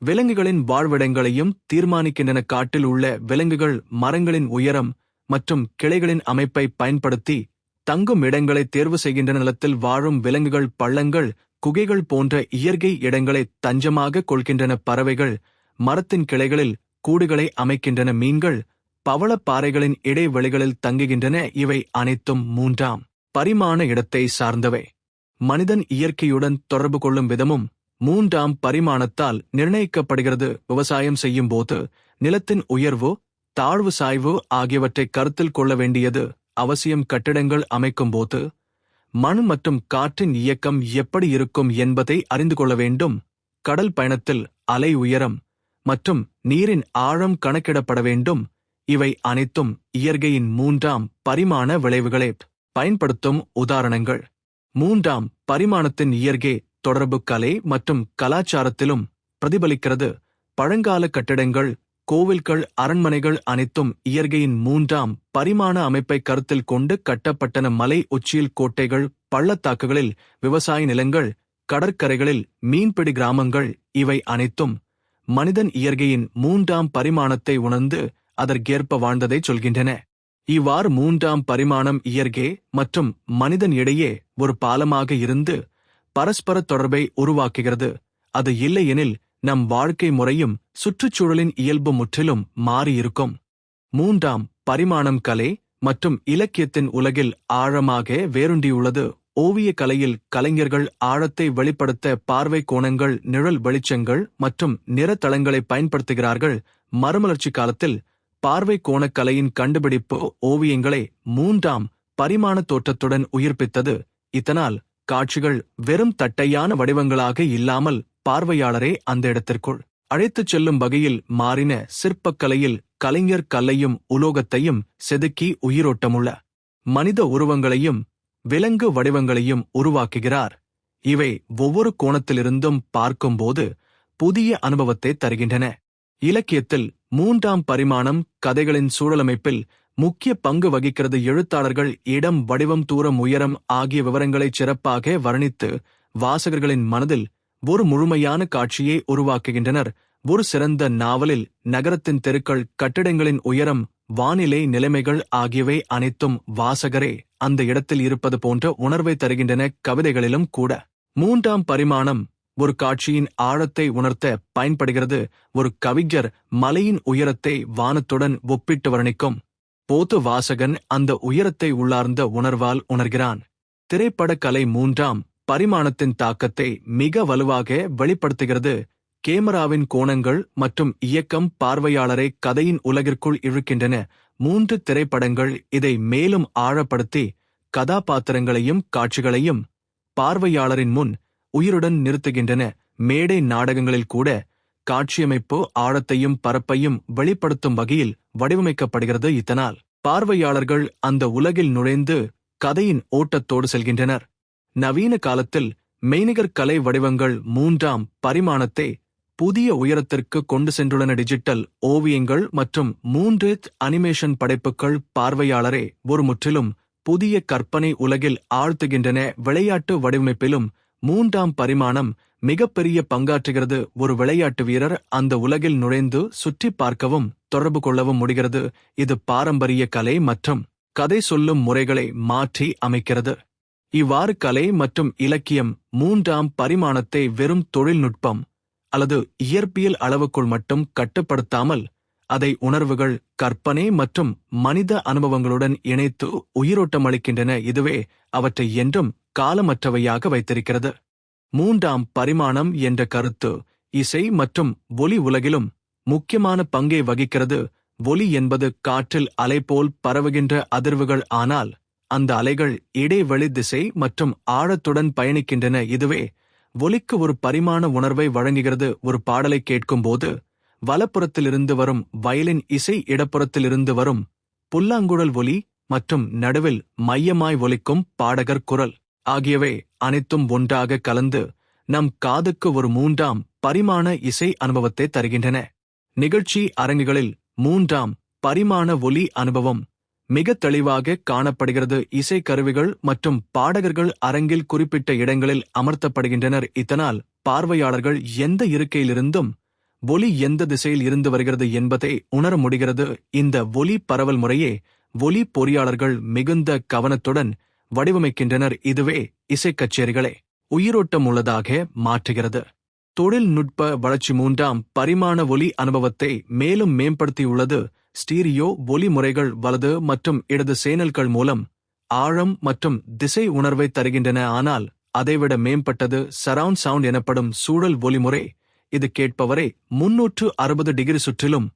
Speaker 1: விலங்குகளின் வாழ்விடங்களையும் தீர்மானிக்கின்றன. காட்டில் உள்ள விலங்குகள் மரங்களின் உயரம் மற்றும் கிளைகளின் அமைப்பை பயன்படுத்தி தங்கும் இடங்களை தேர்வு செய்கின்றன. நிலத்தில் வாழும் விலங்குகள் பள்ளங்கள், குகைகள் போன்ற இயற்கை இடங்களை தஞ்சமாக கொள்கின்றன. பறவைகள் மரத்தின் கிளைகளில் கூடுகளை அமைக்கின்றன. மீன்கள் பவளப்பாறைகளின் இடைவெளிகளில் தங்குகின்றன. இவை அனைத்தும் மூன்றாம் பரிமாண இடத்தை சார்ந்தவை. மனிதன் இயற்கையுடன் தொடர்பு கொள்ளும் விதமும் மூன்றாம் பரிமாணத்தால் நிர்ணயிக்கப்படுகிறது. விவசாயம் செய்யும் போது நிலத்தின் உயர்வு, தாழ்வு, சாய்வு ஆகியவற்றை கருத்தில் கொள்ள வேண்டியது அவசியம். கட்டிடங்கள் அமைக்கும் போது மண் மற்றும் காற்றின் இயக்கம் எப்படி இருக்கும் என்பதை அறிந்து கொள்ள வேண்டும். கடல் பயணத்தில் அலை உயரம் மற்றும் நீரின் ஆழம் கணக்கிடப்பட வேண்டும். இவை அனைத்தும் இயற்கையின் மூன்றாம் பரிமாண விளைவுகளை பயன்படுத்தும் உதாரணங்கள். மூன்றாம் பரிமாணத்தின் இயற்கை தொடர்பு கலை மற்றும் கலாச்சாரத்திலும் பிரதிபலிக்கிறது. பழங்கால கட்டிடங்கள், கோவில்கள், அரண்மனைகள் அனைத்தும் இயற்கையின் மூன்றாம் பரிமாண அமைப்பை கருத்தில் கொண்டு கட்டப்பட்டன. மலை உச்சியில் கோட்டைகள், பள்ளத்தாக்குகளில் விவசாய நிலங்கள், கடற்கரைகளில் மீன்பிடி கிராமங்கள், இவை அனைத்தும் மனிதன் இயற்கையின் மூன்றாம் பரிமாணத்தை உணர்ந்து அதற்கேற்ப வாழ்ந்ததை சொல்கின்றன. இவ்வாறு மூன்றாம் பரிமாணம் இயற்கை மற்றும் மனிதன் இடையே ஒரு பாலமாக இருந்து பரஸ்பர தொடர்பை உருவாக்குகிறது. அது இல்லையெனில் நம் வாழ்க்கை முறையும் சுற்றுச்சூழலின் இயல்பு முற்றிலும் மாறியிருக்கும். மூன்றாம் பரிமாணம் கலை மற்றும் இலக்கியத்தின் உலகில் ஆழமாக வேரூன்றியுள்ளது. ஓவிய கலையில் கலைஞர்கள் ஆழத்தை வெளிப்படுத்த பார்வை கோணங்கள், நிழல் வெளிச்சங்கள் மற்றும் நிறத்தளங்களை பயன்படுத்துகிறார்கள். மறுமலர்ச்சி காலத்தில் பார்வை கோணக்கலையின் கண்டுபிடிப்பு ஓவியங்களை மூன்றாம் பரிமாண தோற்றத்துடன் உயிர்ப்பித்தது. இதனால் காட்சிகள் வெறும் தட்டையான வடிவங்களாக இல்லாமல் பார்வையாளரை அந்த இடத்திற்குள் அழைத்துச் செல்லும் வகையில் மாறின. சிற்பக்கலையில் கலைஞர் கல்லையும் உலோகத்தையும் செதுக்கி உயிரோட்டமுள்ள மனித உருவங்களையும் விலங்கு வடிவங்களையும் உருவாக்குகிறார். இவை ஒவ்வொரு கோணத்திலிருந்தும் பார்க்கும்போது புதிய அனுபவத்தை தருகின்றன. இலக்கியத்தில் மூன்றாம் பரிமாணம் கதைகளின் சூழலமைப்பில் முக்கிய பங்கு வகிக்கிறது. எழுத்தாளர்கள் இடம், வடிவம், தூரம், உயரம் ஆகிய விவரங்களை சிறப்பாக வர்ணித்து வாசகர்களின் மனதில் ஒரு முழுமையான காட்சியை உருவாக்குகின்றனர். ஒரு சிறந்த நாவலில் நகரத்தின் தெருக்கள், கட்டிடங்களின் உயரம், வானிலை நிலைமைகள் ஆகியவை அனைத்தும் வாசகரே அந்த இடத்தில் இருப்பது போன்ற உணர்வை தருகின்றன. கவிதைகளிலும் கூட மூன்றாம் பரிமாணம் ஒரு காட்சியின் ஆழத்தை உணர்த்த பயன்படுகிறது. ஒரு கவிஞர் மலையின் உயரத்தை வானத்துடன் ஒப்பிட்டு வர்ணிக்கும் போது வாசகன் அந்த உயரத்தை உள்ளார்ந்த உணர்வால் உணர்கிறான். திரைப்பட கலை மூன்றாம் பரிமாணத்தின் தாக்கத்தை மிக வலுவாக வெளிப்படுத்துகிறது. கேமராவின் கோணங்கள் மற்றும் இயக்கம் பார்வையாளரை கதையின் உலகிற்குள் இழுக்கின்றன. 3 திரைப்படங்கள் இதை மேலும் ஆழப்படுத்தி கதாபாத்திரங்களையும் காட்சிகளையும் பார்வையாளரின் முன் உயிருடன் நிறுத்துகின்றன. மேடை நாடகங்களில் கூட காட்சியமைப்பு ஆழத்தையும் பரப்பையும் வெளிப்படுத்தும் வகையில் வடிவமைக்கப்படுகிறது. இதனால் பார்வையாளர்கள் அந்த உலகில் நுழைந்து கதையின் ஓட்டத்தோடு செல்கின்றனர். நவீன காலத்தில் மெய்நிகர் கலை வடிவங்கள் மூன்றாம் பரிமாணத்தை புதிய உயரத்திற்கு கொண்டு சென்றுள்ளன. டிஜிட்டல் ஓவியங்கள் மற்றும் 3D அனிமேஷன் படைப்புகள் பார்வையாளரை ஒரு முற்றிலும் புதிய கற்பனை உலகில் ஆழ்த்துகின்றன. விளையாட்டு வடிவமைப்பிலும் மூன்றாம் பரிமாணம் மிகப்பெரிய பங்காற்றுகிறது. ஒரு விளையாட்டு வீரர் அந்த உலகில் நுழைந்து சுற்றி பார்க்கவும் தொடர்பு கொள்ளவும் முடிகிறது. இது பாரம்பரிய கலை மற்றும் கதை சொல்லும் முறைகளை மாற்றி அமைக்கிறது. இவ்வாறு கலை மற்றும் இலக்கியம் மூன்றாம் பரிமாணத்தை வெறும் தொழில்நுட்பம் அல்லது இயற்பியல் அளவுக்குள் மட்டும் கட்டுப்படுத்தாமல் அதை உணர்வுகள், கற்பனை மற்றும் மனித அனுபவங்களுடன் இணைத்து உயிரோட்டம் அளிக்கின்றன. இதுவே அவற்றை என்றும் காலமற்றவையாக வைத்திருக்கிறது. மூன்றாம் பரிமாணம் என்ற கருத்து இசை மற்றும் ஒலி உலகிலும் முக்கியமான பங்கை வகிக்கிறது. ஒலி என்பது காற்றில் அலை போல் பரவுகின்ற அதிர்வுகள். ஆனால் அந்த அலைகள் இடைவெளி, திசை மற்றும் ஆழத்துடன் பயணிக்கின்றன. இதுவே ஒலிக்கு ஒரு பரிமாண உணர்வை வழங்குகிறது. ஒரு பாடலை கேட்கும்போது வலப்புறத்திலிருந்து வரும் வயலின் இசை, இடப்புறத்திலிருந்து வரும் புல்லாங்குழல் ஒலி மற்றும் நடுவில் மையமாய் ஒலிக்கும் பாடகர் குரல் ஆகியவை அனைத்தும் ஒன்றாக கலந்து நம் காதுக்கு ஒரு மூன்றாம் பரிமாண இசை அனுபவத்தை தருகின்றன. நிகழ்ச்சி அரங்குகளில் மூன்றாம் பரிமாண ஒலி அனுபவம் மிக தெளிவாக காணப்படுகிறது. இசை கருவிகள் மற்றும் பாடகர்கள் அரங்கில் குறிப்பிட்ட இடங்களில் அமர்த்தப்படுகின்றனர். இதனால் பார்வையாளர்கள் எந்த இருக்கையிலிருந்தும் ஒலி எந்த திசையில் இருந்து வருகிறது என்பதை உணர முடிகிறது. இந்த ஒலி பரவல் முறையே ஒலி பொறியாளர்கள் மிகுந்த கவனத்துடன் வடிவமைக்கின்றனர். இதுவே இசைக் கச்சேரிகளை உயிரோட்டம் உள்ளதாக மாற்றுகிறது. தொழில்நுட்ப வளர்ச்சி மூன்றாம் பரிமாண ஒலி அனுபவத்தை மேலும் மேம்படுத்தியுள்ளது. ஸ்டீரியோ ஒலி முறைகள் வலது மற்றும் இடது சேனல்கள் மூலம் ஆழம் மற்றும் திசை உணர்வை தருகின்றன. ஆனால் அதைவிட மேம்பட்டது சரவுண்ட் சவுண்ட் எனப்படும் சூழல் ஒலிமுறை. இது கேட்பவரை 360 டிகிரி சுற்றிலும்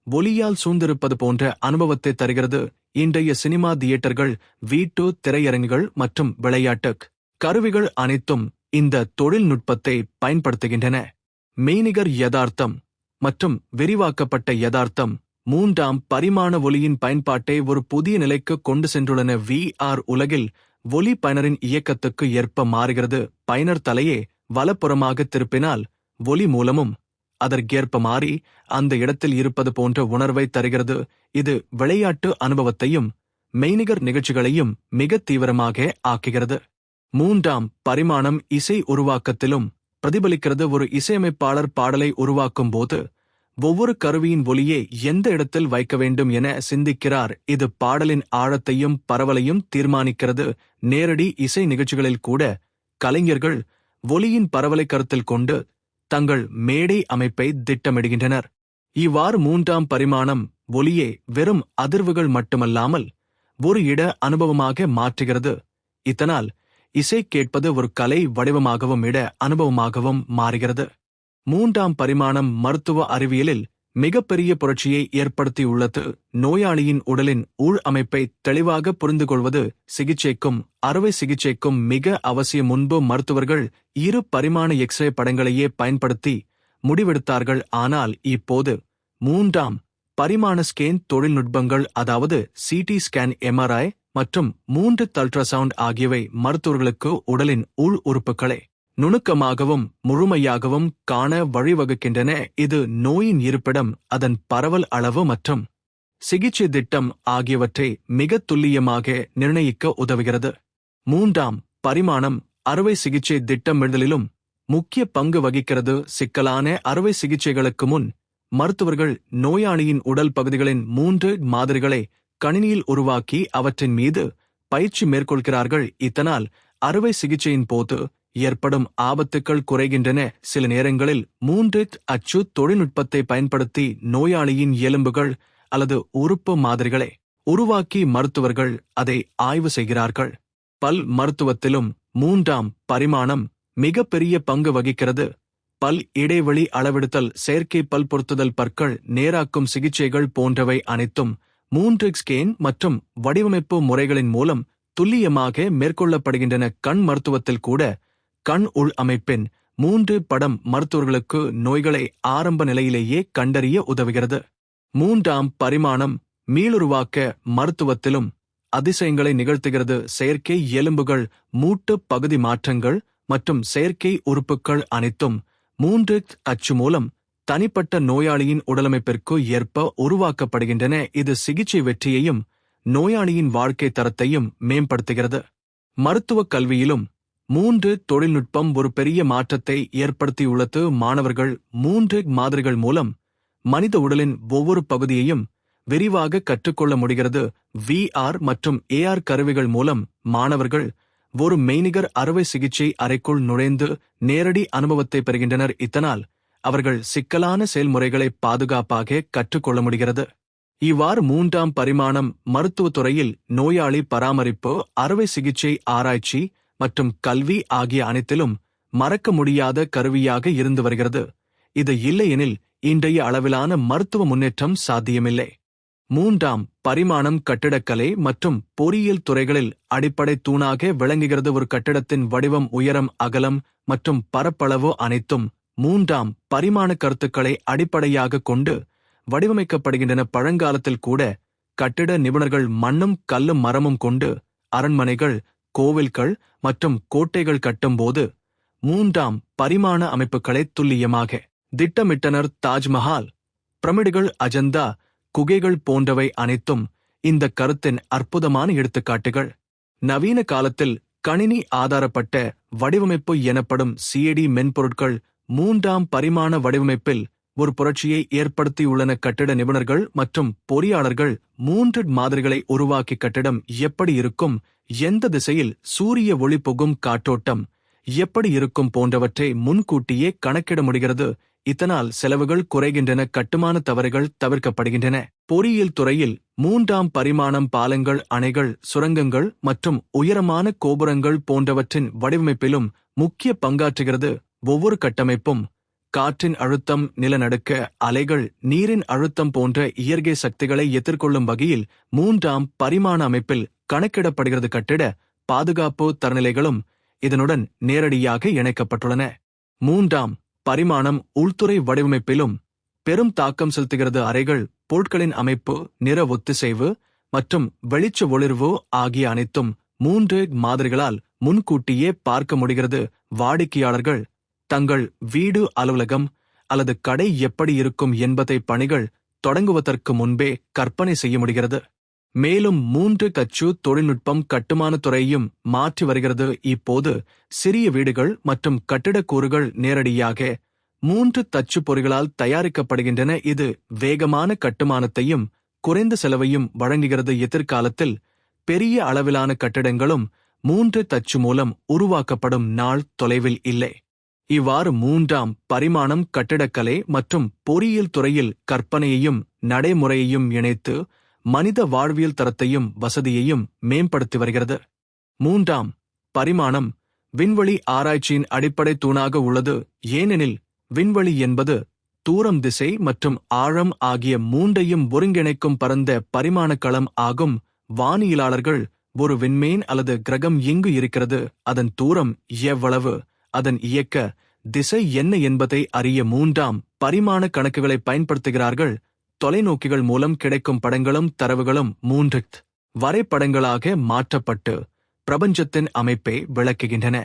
Speaker 1: ஒலியால் சூழ்ந்திருப்பது போன்ற அனுபவத்தை தருகிறது. இன்றைய சினிமா தியேட்டர்கள், வீட்டு திரையரங்குகள் மற்றும் விளையாட்டுக் கருவிகள் அனைத்தும் இந்த தொழில்நுட்பத்தை பயன்படுத்துகின்றன. மெய்நிகர் யதார்த்தம் மற்றும் விரிவாக்கப்பட்ட யதார்த்தம் மூன்றாம் பரிமாண ஒலியின் பயன்பாட்டை ஒரு புதிய நிலைக்கு கொண்டு சென்றுள்ளன. VR உலகில் ஒலி பயனரின் இயக்கத்துக்கு ஏற்ப மாறுகிறது. பயனர் தலையே வலப்புறமாக திருப்பினால் ஒலி மூலமும் அதற்கேற்ப மாறி அந்த இடத்தில் இருப்பது போன்ற உணர்வை தருகிறது. இது விளையாட்டு அனுபவத்தையும் மெய்நிகர் நிகழ்ச்சிகளையும் மிக தீவிரமாக ஆக்குகிறது. மூன்றாம் பரிமாணம் இசை உருவாக்கத்திலும் பிரதிபலிக்கிறது. ஒரு இசையமைப்பாளர் பாடலை உருவாக்கும் போது ஒவ்வொரு கருவியின் ஒலியை எந்த இடத்தில் வைக்க வேண்டும் என சிந்திக்கிறார். இது பாடலின் ஆழத்தையும் பரவலையும் தீர்மானிக்கிறது. நேரடி இசை நிகழ்ச்சிகளில் கூட கலைஞர்கள் ஒலியின் பரவலை கருத்தில் கொண்டு தங்கள் மேடை அமைப்பை திட்டமிடுகின்றனர். இவ்வாறு மூன்றாம் பரிமாணம் ஒலியை வெறும் அதிர்வுகள் மட்டுமல்லாமல் ஒரு இட அனுபவமாக மாற்றுகிறது. இதனால் இசை கேட்பது ஒரு கலை வடிவமாகவும் இட அனுபவமாகவும் மாறுகிறது. மூன்றாம் பரிமாணம் மருத்துவ அறிவியலில் மிகப்பெரிய புரட்சியை ஏற்படுத்தியுள்ளது. நோயாளியின் உடலின் உள் அமைப்பை தெளிவாக புரிந்துகொள்வது சிகிச்சைக்கும் அறுவை சிகிச்சைக்கும் மிக அவசியம். முன்பு மருத்துவர்கள் 2 பரிமாண எக்ஸ்ரே படங்களையே பயன்படுத்தி முடிவெடுத்தார்கள். ஆனால் இப்போது மூன்றாம் பரிமாண ஸ்கேன் தொழில்நுட்பங்கள், அதாவது CT ஸ்கேன், MRI மற்றும் 3 அல்ட்ராசவுண்ட் ஆகியவை மருத்துவர்களுக்கு உடலின் உள் உறுப்புகளை நுணுக்கமாகவும் முழுமையாகவும் காண வழிவகுக்கின்றன. இது நோயின் இருப்பிடம், அதன் பரவல் அளவு மற்றும் சிகிச்சை திட்டம் ஆகியவற்றை மிக துல்லியமாக நிர்ணயிக்க உதவுகிறது. மூன்றாம் பரிமாணம் அறுவை சிகிச்சை திட்டமிடுதலிலும் முக்கிய பங்கு வகிக்கிறது. சிக்கலான அறுவை சிகிச்சைகளுக்கு முன் மருத்துவர்கள் நோயாளியின் உடல் பகுதிகளின் 3 மாதிரிகளை கணினியில் உருவாக்கி அவற்றின் மீது பயிற்சி மேற்கொள்கிறார்கள். இதனால் அறுவை சிகிச்சையின் போது ஏற்படும் ஆபத்துக்கள் குறைகின்றன. சில நேரங்களில் 3 அச்சு தொழில்நுட்பத்தை பயன்படுத்தி நோயாளியின் எலும்புகள் அல்லது உறுப்பு மாதிரிகளை உருவாக்கி மருத்துவர்கள் அதை ஆய்வு செய்கிறார்கள். பல் மருத்துவத்திலும் மூன்றாம் பரிமாணம் மிகப்பெரிய பங்கு வகிக்கிறது. பல் இடைவெளி அளவெடுத்தல், செயற்கை பல் பொருத்துதல், பற்கள் நேராக்கும் சிகிச்சைகள் போன்றவை அனைத்தும் 3 ஸ்கேன் மற்றும் வடிவமைப்பு முறைகளின் மூலம் துல்லியமாக மேற்கொள்ளப்படுகின்றன. கண் மருத்துவத்தில் கூட கண் உள் அமைப்பின் 3 படம் மருத்துவர்களுக்கு நோய்களை ஆரம்ப நிலையிலேயே கண்டறிய உதவுகிறது. மூன்றாம் பரிமாணம் மீளுருவாக்க மருத்துவத்திலும் அதிசயங்களை நிகழ்த்துகிறது. செயற்கை எலும்புகள், மூட்டு பகுதி மாற்றங்கள் மற்றும் செயற்கை உறுப்புகள் அனைத்தும் 3 அச்சு மூலம் தனிப்பட்ட நோயாளியின் உடலமைப்பிற்கு ஏற்ப உருவாக்கப்படுகின்றன. இது சிகிச்சை வெற்றியையும் நோயாளியின் வாழ்க்கை தரத்தையும் மேம்படுத்துகிறது. மருத்துவக் கல்வியிலும் 3 தொழில்நுட்பம் ஒரு பெரிய மாற்றத்தை ஏற்படுத்தியுள்ளது. மாணவர்கள் 3 மாதிரிகள் மூலம் மனித உடலின் ஒவ்வொரு பகுதியையும் விரிவாக கற்றுக்கொள்ள முடிகிறது. VR மற்றும் AR கருவிகள் மூலம் மாணவர்கள் ஒரு மெய்நிகர் அறுவை சிகிச்சை அறைக்குள் நுழைந்து நேரடி அனுபவத்தை பெறுகின்றனர். இதனால் அவர்கள் சிக்கலான செயல்முறைகளை பாதுகாப்பாக கற்றுக்கொள்ள முடிகிறது. இவ்வாறு மூன்றாம் பரிமாணம் மருத்துவத்துறையில் நோயாளி பராமரிப்பு, அறுவை சிகிச்சை, ஆராய்ச்சி மற்றும் கல்வி ஆகிய அனைத்திலும் மறக்க முடியாத கருவியாக இருந்து வருகிறது. இது இல்லையெனில் இன்றைய அளவிலான மருத்துவ முன்னேற்றம் சாத்தியமில்லை. மூன்றாம் பரிமாணம் கட்டிடக்கலை மற்றும் பொறியியல் துறைகளில் அடிப்படை தூணாக விளங்குகிறது. ஒரு கட்டிடத்தின் வடிவம், உயரம், அகலம் மற்றும் பரப்பளவு அனைத்தும் மூன்றாம் பரிமாண கருத்துக்களை அடிப்படையாக கொண்டு வடிவமைக்கப்படுகின்றன. பழங்காலத்தில் கூட கட்டிட நிபுணர்கள் மண்ணும் கல்லும் மரமும் கொண்டு அரண்மனைகள், கோவில்கள் மற்றும் கோட்டைகள் கட்டும்போது மூன்றாம் பரிமாண அமைப்புகளை துல்லியமாக திட்டமிட்டனர். தாஜ்மஹால், பிரமிடுகள், அஜந்தா குகைகள் போன்றவை அனைத்தும் இந்த கருத்தின் அற்புதமான எடுத்துக்காட்டுகள். நவீன காலத்தில் கணினி ஆதாரப்பட்ட வடிவமைப்பு எனப்படும் CAD மென்பொருட்கள் 3ஆம் பரிமாண வடிவமைப்பில் ஒரு புரட்சியை ஏற்படுத்தியுள்ளன. கட்டிட நிபுணர்கள் மற்றும் பொறியாளர்கள் 3D மாதிரிகளை உருவாக்கி கட்டிடம் எப்படி இருக்கும், எந்த திசையில் சூரிய ஒளி புகும், காற்றோட்டம் எப்படி இருக்கும் போன்றவற்றை முன்கூட்டியே கணக்கிட முடிகிறது. இதனால் செலவுகள் குறைகின்றன, கட்டுமான தவறுகள் தவிர்க்கப்படுகின்றன. பொறியியல் துறையில் 3ஆம் பரிமாணம் பாலங்கள், அணைகள், சுரங்கங்கள் மற்றும் உயரமான கோபுரங்கள் போன்றவற்றின் வடிவமைப்பிலும் முக்கிய பங்காற்றுகிறது. ஒவ்வொரு கட்டமைப்பும் காற்றின் அழுத்தம், நிலநடுக்க அலைகள், நீரின் அழுத்தம் போன்ற இயற்கை சக்திகளை எதிர்கொள்ளும் வகையில் 3ஆம் பரிமாண அமைப்பில் கணக்கிடப்படுகிறது. கட்டிட பாதுகாப்பு தரநிலைகளும் இதனுடன் நேரடியாக இணைக்கப்பட்டுள்ளன. 3ஆம் பரிமாணம் உள்துறை வடிவமைப்பிலும் பெரும் தாக்கம் செலுத்துகிறது. அறைகள், பொருட்களின் அமைப்பு, நிற ஒத்திசைவு மற்றும் வெளிச்ச ஒளிர்வு ஆகிய அனைத்தும் 3D மாதிரிகளால் முன்கூட்டியே பார்க்க முடிகிறது. வாடிக்கையாளர்கள் தங்கள் வீடு, அலுவலகம் அல்லது கடை எப்படி இருக்கும் என்பதை பணிகள் தொடங்குவதற்கு முன்பே கற்பனை செய்ய முடிகிறது. மேலும் 3 தச்சு தொழில்நுட்பம் கட்டுமானத் துறையையும் மாற்றி வருகிறது. இப்போது சிறிய வீடுகள் மற்றும் கட்டிடக்கூறுகள் நேரடியாக 3 தச்சு பொறிகளால் தயாரிக்கப்படுகின்றன. இது வேகமான கட்டுமானத்தையும் குறைந்த செலவையும் வழங்குகிறது. எதிர்காலத்தில் பெரிய அளவிலான கட்டிடங்களும் 3 தச்சு மூலம் உருவாக்கப்படும் நாள் தொலைவில் இல்லை. இவ்வாறு 3ஆம் பரிமாணம் கட்டிடக்கலை மற்றும் பொறியியல் துறையில் கற்பனையையும் நடைமுறையையும் இணைத்து மனித வாழ்வியல் தரத்தையும் வசதியையும் மேம்படுத்தி வருகிறது. 3ஆம் பரிமாணம் விண்வெளி ஆராய்ச்சியின் அடிப்படை தூணாக உள்ளது. ஏனெனில் விண்வெளி என்பது தூரம், திசை மற்றும் ஆழம் ஆகிய 3ஐயும் ஒருங்கிணைக்கும் பரந்த பரிமாண களம் ஆகும். வானியலாளர்கள் ஒரு விண்மீன் அல்லது கிரகம் எங்கு இருக்கிறது, அதன் தூரம் எவ்வளவு, அதன் இயக்க திசை என்ன என்பதை அறிய 3ஆம் பரிமாண கணக்குகளை பயன்படுத்துகிறார்கள். தொலைநோக்கிகள் மூலம் கிடைக்கும் படங்களும் தரவுகளும் 3D வரைபடங்களாக மாற்றப்பட்டு பிரபஞ்சத்தின் அமைப்பை விளக்குகின்றன.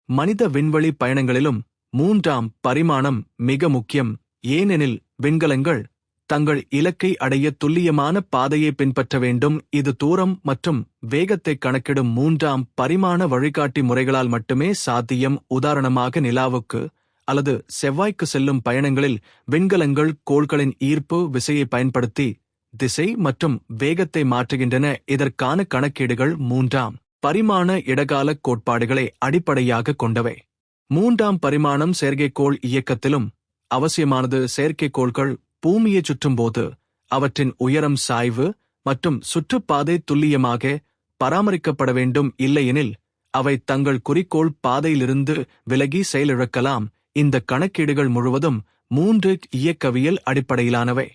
Speaker 1: மனித விண்வெளி பயணங்களிலும் 3ஆம் பரிமாணம் மிக முக்கியம். ஏனெனில் விண்கலங்கள் தங்கள் இலக்கை அடைய துல்லியமான பாதையை பின்பற்ற வேண்டும். இது தூரம் மற்றும் வேகத்தை கணக்கிடும் 3ஆம் பரிமாண வழிகாட்டி முறைகளால் மட்டுமே சாத்தியம். உதாரணமாக, நிலாவுக்கு அல்லது செவ்வாய்க்கு செல்லும் பயணங்களில் விண்கலங்கள் கோள்களின் ஈர்ப்பு விசையை பயன்படுத்தி திசை மற்றும் வேகத்தை மாற்றுகின்றன. இதற்கான கணக்கீடுகள் 3ஆம் பரிமாண இடகால கோட்பாடுகளை அடிப்படையாக கொண்டவை. 3ஆம் பரிமாணம் செயற்கைக்கோள் இயக்கத்திலும் அவசியமானது. செயற்கைக்கோள்கள் பூமியை சுற்றும்போது அவற்றின் உயரம், சாய்வு மற்றும் சுற்றுப்பாதை துல்லியமாக பராமரிக்கப்பட வேண்டும். இல்லையெனில் அவை தங்கள் குறிக்கோள் பாதையிலிருந்து விலகி செயலிழக்கலாம். இந்த கணக்கீடுகள் முழுவதும் 3D இயக்கவியல் அடிப்படையிலானவை.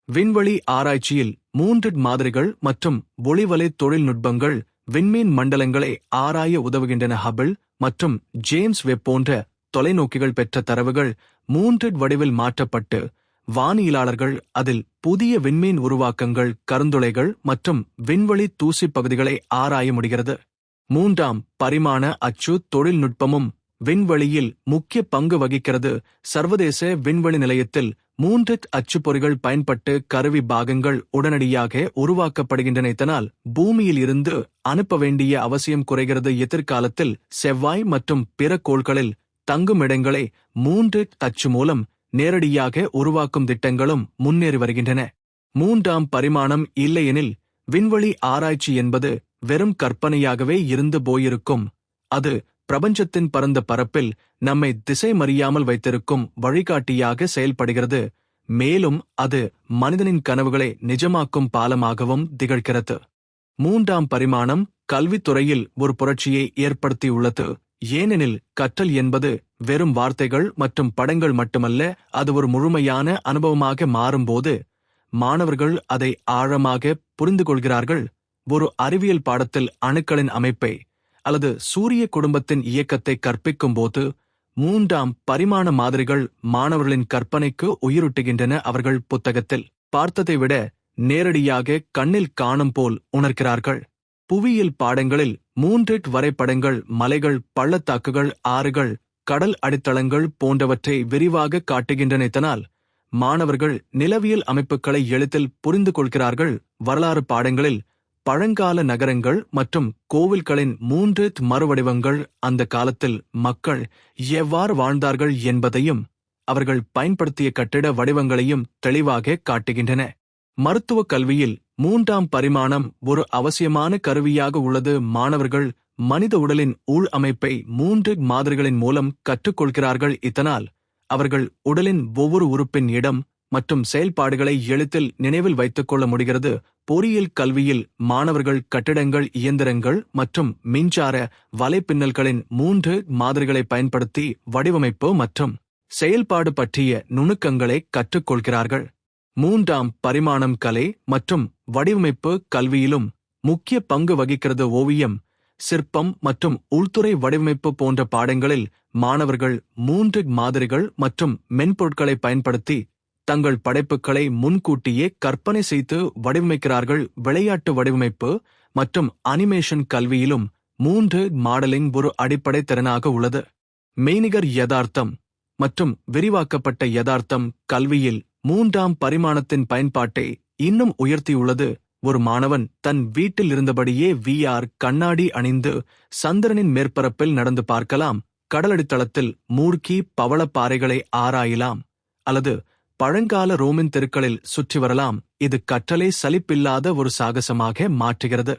Speaker 1: விண்வெளி ஆராய்ச்சியில் 3D மாதிரிகள் மற்றும் ஒளிவலை தொழில்நுட்பங்கள் விண்மீன் மண்டலங்களை ஆராய உதவுகின்றன. ஹபிள் மற்றும் ஜேம்ஸ் வெப் போன்ற தொலைநோக்கிகள் பெற்ற தரவுகள் 3D வடிவில் மாற்றப்பட்டு வானியலாளர்கள் அதில் புதிய விண்மீன் உருவாக்கங்கள், கருந்துளைகள் மற்றும் விண்வெளி தூசி பகுதிகளை ஆராய முடிகிறது. 3ஆம் பரிமாண அச்சு தொழில்நுட்பமும் விண்வெளியில் முக்கிய பங்கு வகிக்கிறது. சர்வதேச விண்வெளி நிலையத்தில் 3D அச்சுப்பொறிகள் பயன்பட்டு கருவி பாகங்கள் உடனடியாக உருவாக்கப்படுகின்றன. இதனால் பூமியில் இருந்து அனுப்ப வேண்டிய அவசியம் குறைகிறது. எதிர்காலத்தில் செவ்வாய் மற்றும் பிற கோள்களில் தங்கும் இடங்களை 3D அச்சு மூலம் நேரடியாக உருவாக்கும் திட்டங்களும் முன்னேறி வருகின்றன. 3ஆம் பரிமாணம் இல்லையெனில் விண்வெளி ஆராய்ச்சி என்பது வெறும் கற்பனையாகவே இருந்து போயிருக்கும். அது பிரபஞ்சத்தின் பரந்த பரப்பில் நம்மை திசை மறியாமல் வைத்திருக்கும் வழிகாட்டியாக செயல்படுகிறது. மேலும் அது மனிதனின் கனவுகளை நிஜமாக்கும் பாலமாகவும் திகழ்கிறது. 3ஆம் பரிமாணம் கல்வித்துறையில் ஒரு புரட்சியை ஏற்படுத்தியுள்ளது. ஏனெனில் கற்றல் என்பது வெறும் வார்த்தைகள் மற்றும் படங்கள் மட்டுமல்ல, அது ஒரு முழுமையான அனுபவமாக மாறும்போது மாணவர்கள் அதை ஆழமாக புரிந்து கொள்கிறார்கள். ஒரு அறிவியல் பாடத்தில் அணுக்களின் அமைப்பை அல்லது சூரிய குடும்பத்தின் இயக்கத்தை கற்பிக்கும் போது 3ஆம் பரிமாண மாதிரிகள் மாணவர்களின் கற்பனைக்கு உயிரூட்டுகின்றன. அவர்கள் புத்தகத்தில் பார்த்ததை விட நேரடியாக கண்ணில் காணும் போல் உணர்கிறார்கள். புவியியல் பாடங்களில் 3D வரைபடங்கள் மலைகள், பள்ளத்தாக்குகள், ஆறுகள், கடல் அடித்தளங்கள் போன்றவற்றை விரிவாக காட்டுகின்றன. இதனால் மாணவர்கள் நிலவியல் அமைப்புகளை எளிதில் புரிந்து கொள்கிறார்கள். வரலாறு பாடங்களில் பழங்கால நகரங்கள் மற்றும் கோவில்களின் 3 மறுவடிவங்கள் அந்த காலத்தில் மக்கள் எவ்வாறு வாழ்ந்தார்கள் என்பதையும் அவர்கள் பயன்படுத்திய கட்டிட வடிவங்களையும் தெளிவாக காட்டுகின்றன. மருத்துவ கல்வியில் 3ஆம் பரிமாணம் ஒரு அவசியமான கருவியாக உள்ளது. மாணவர்கள் மனித உடலின் உள் அமைப்பை 3 மாதிரிகளின் மூலம் கற்றுக்கொள்கிறார்கள். இதனால் அவர்கள் உடலின் ஒவ்வொரு உறுப்பின் இடம் மற்றும் செயல்பாடுகளை எளிதில் நினைவில் வைத்துக் கொள்ள முடிகிறது. பொறியியல் கல்வியில் மாணவர்கள் கட்டிடங்கள், இயந்திரங்கள் மற்றும் மின்சார வலைப்பின்னல்களின் 3 மாதிரிகளை பயன்படுத்தி வடிவமைப்பு மற்றும் செயல்பாடு பற்றிய நுணுக்கங்களை கற்றுக்கொள்கிறார்கள். 3ஆம் பரிமாணம் கலை மற்றும் வடிவமைப்பு கல்வியிலும் முக்கிய பங்கு வகிக்கிறது. ஓவியம், சிற்பம் மற்றும் உள்துறை வடிவமைப்பு போன்ற பாடங்களில் மாணவர்கள் 3 மாதிரிகள் மற்றும் மென்பொருட்களை பயன்படுத்தி தங்கள் படைப்புகளை முன்கூட்டியே கற்பனை செய்து வடிவமைக்கிறார்கள். விளையாட்டு வடிவமைப்பு மற்றும் அனிமேஷன் கல்வியிலும் 3 மாடலிங் ஒரு அடிப்படை திறனாக உள்ளது. மெய்நிகர் யதார்த்தம் மற்றும் விரிவாக்கப்பட்ட யதார்த்தம் கல்வியில் 3ஆம் பரிமாணத்தின் பயன்பாட்டை இன்னும் உயர்த்தியுள்ளது. ஒரு மாணவன் தன் வீட்டில் இருந்தபடியே VR கண்ணாடி அணிந்து சந்திரனின் மேற்பரப்பில் நடந்து பார்க்கலாம், கடலடித்தளத்தில் மூழ்கி பவளப்பாறைகளை ஆராயலாம் அல்லது பழங்கால ரோமின் தெருக்களில் சுற்றி வரலாம். இது கற்றலை சலிப்பில்லாத ஒரு சாகசமாக மாற்றுகிறது.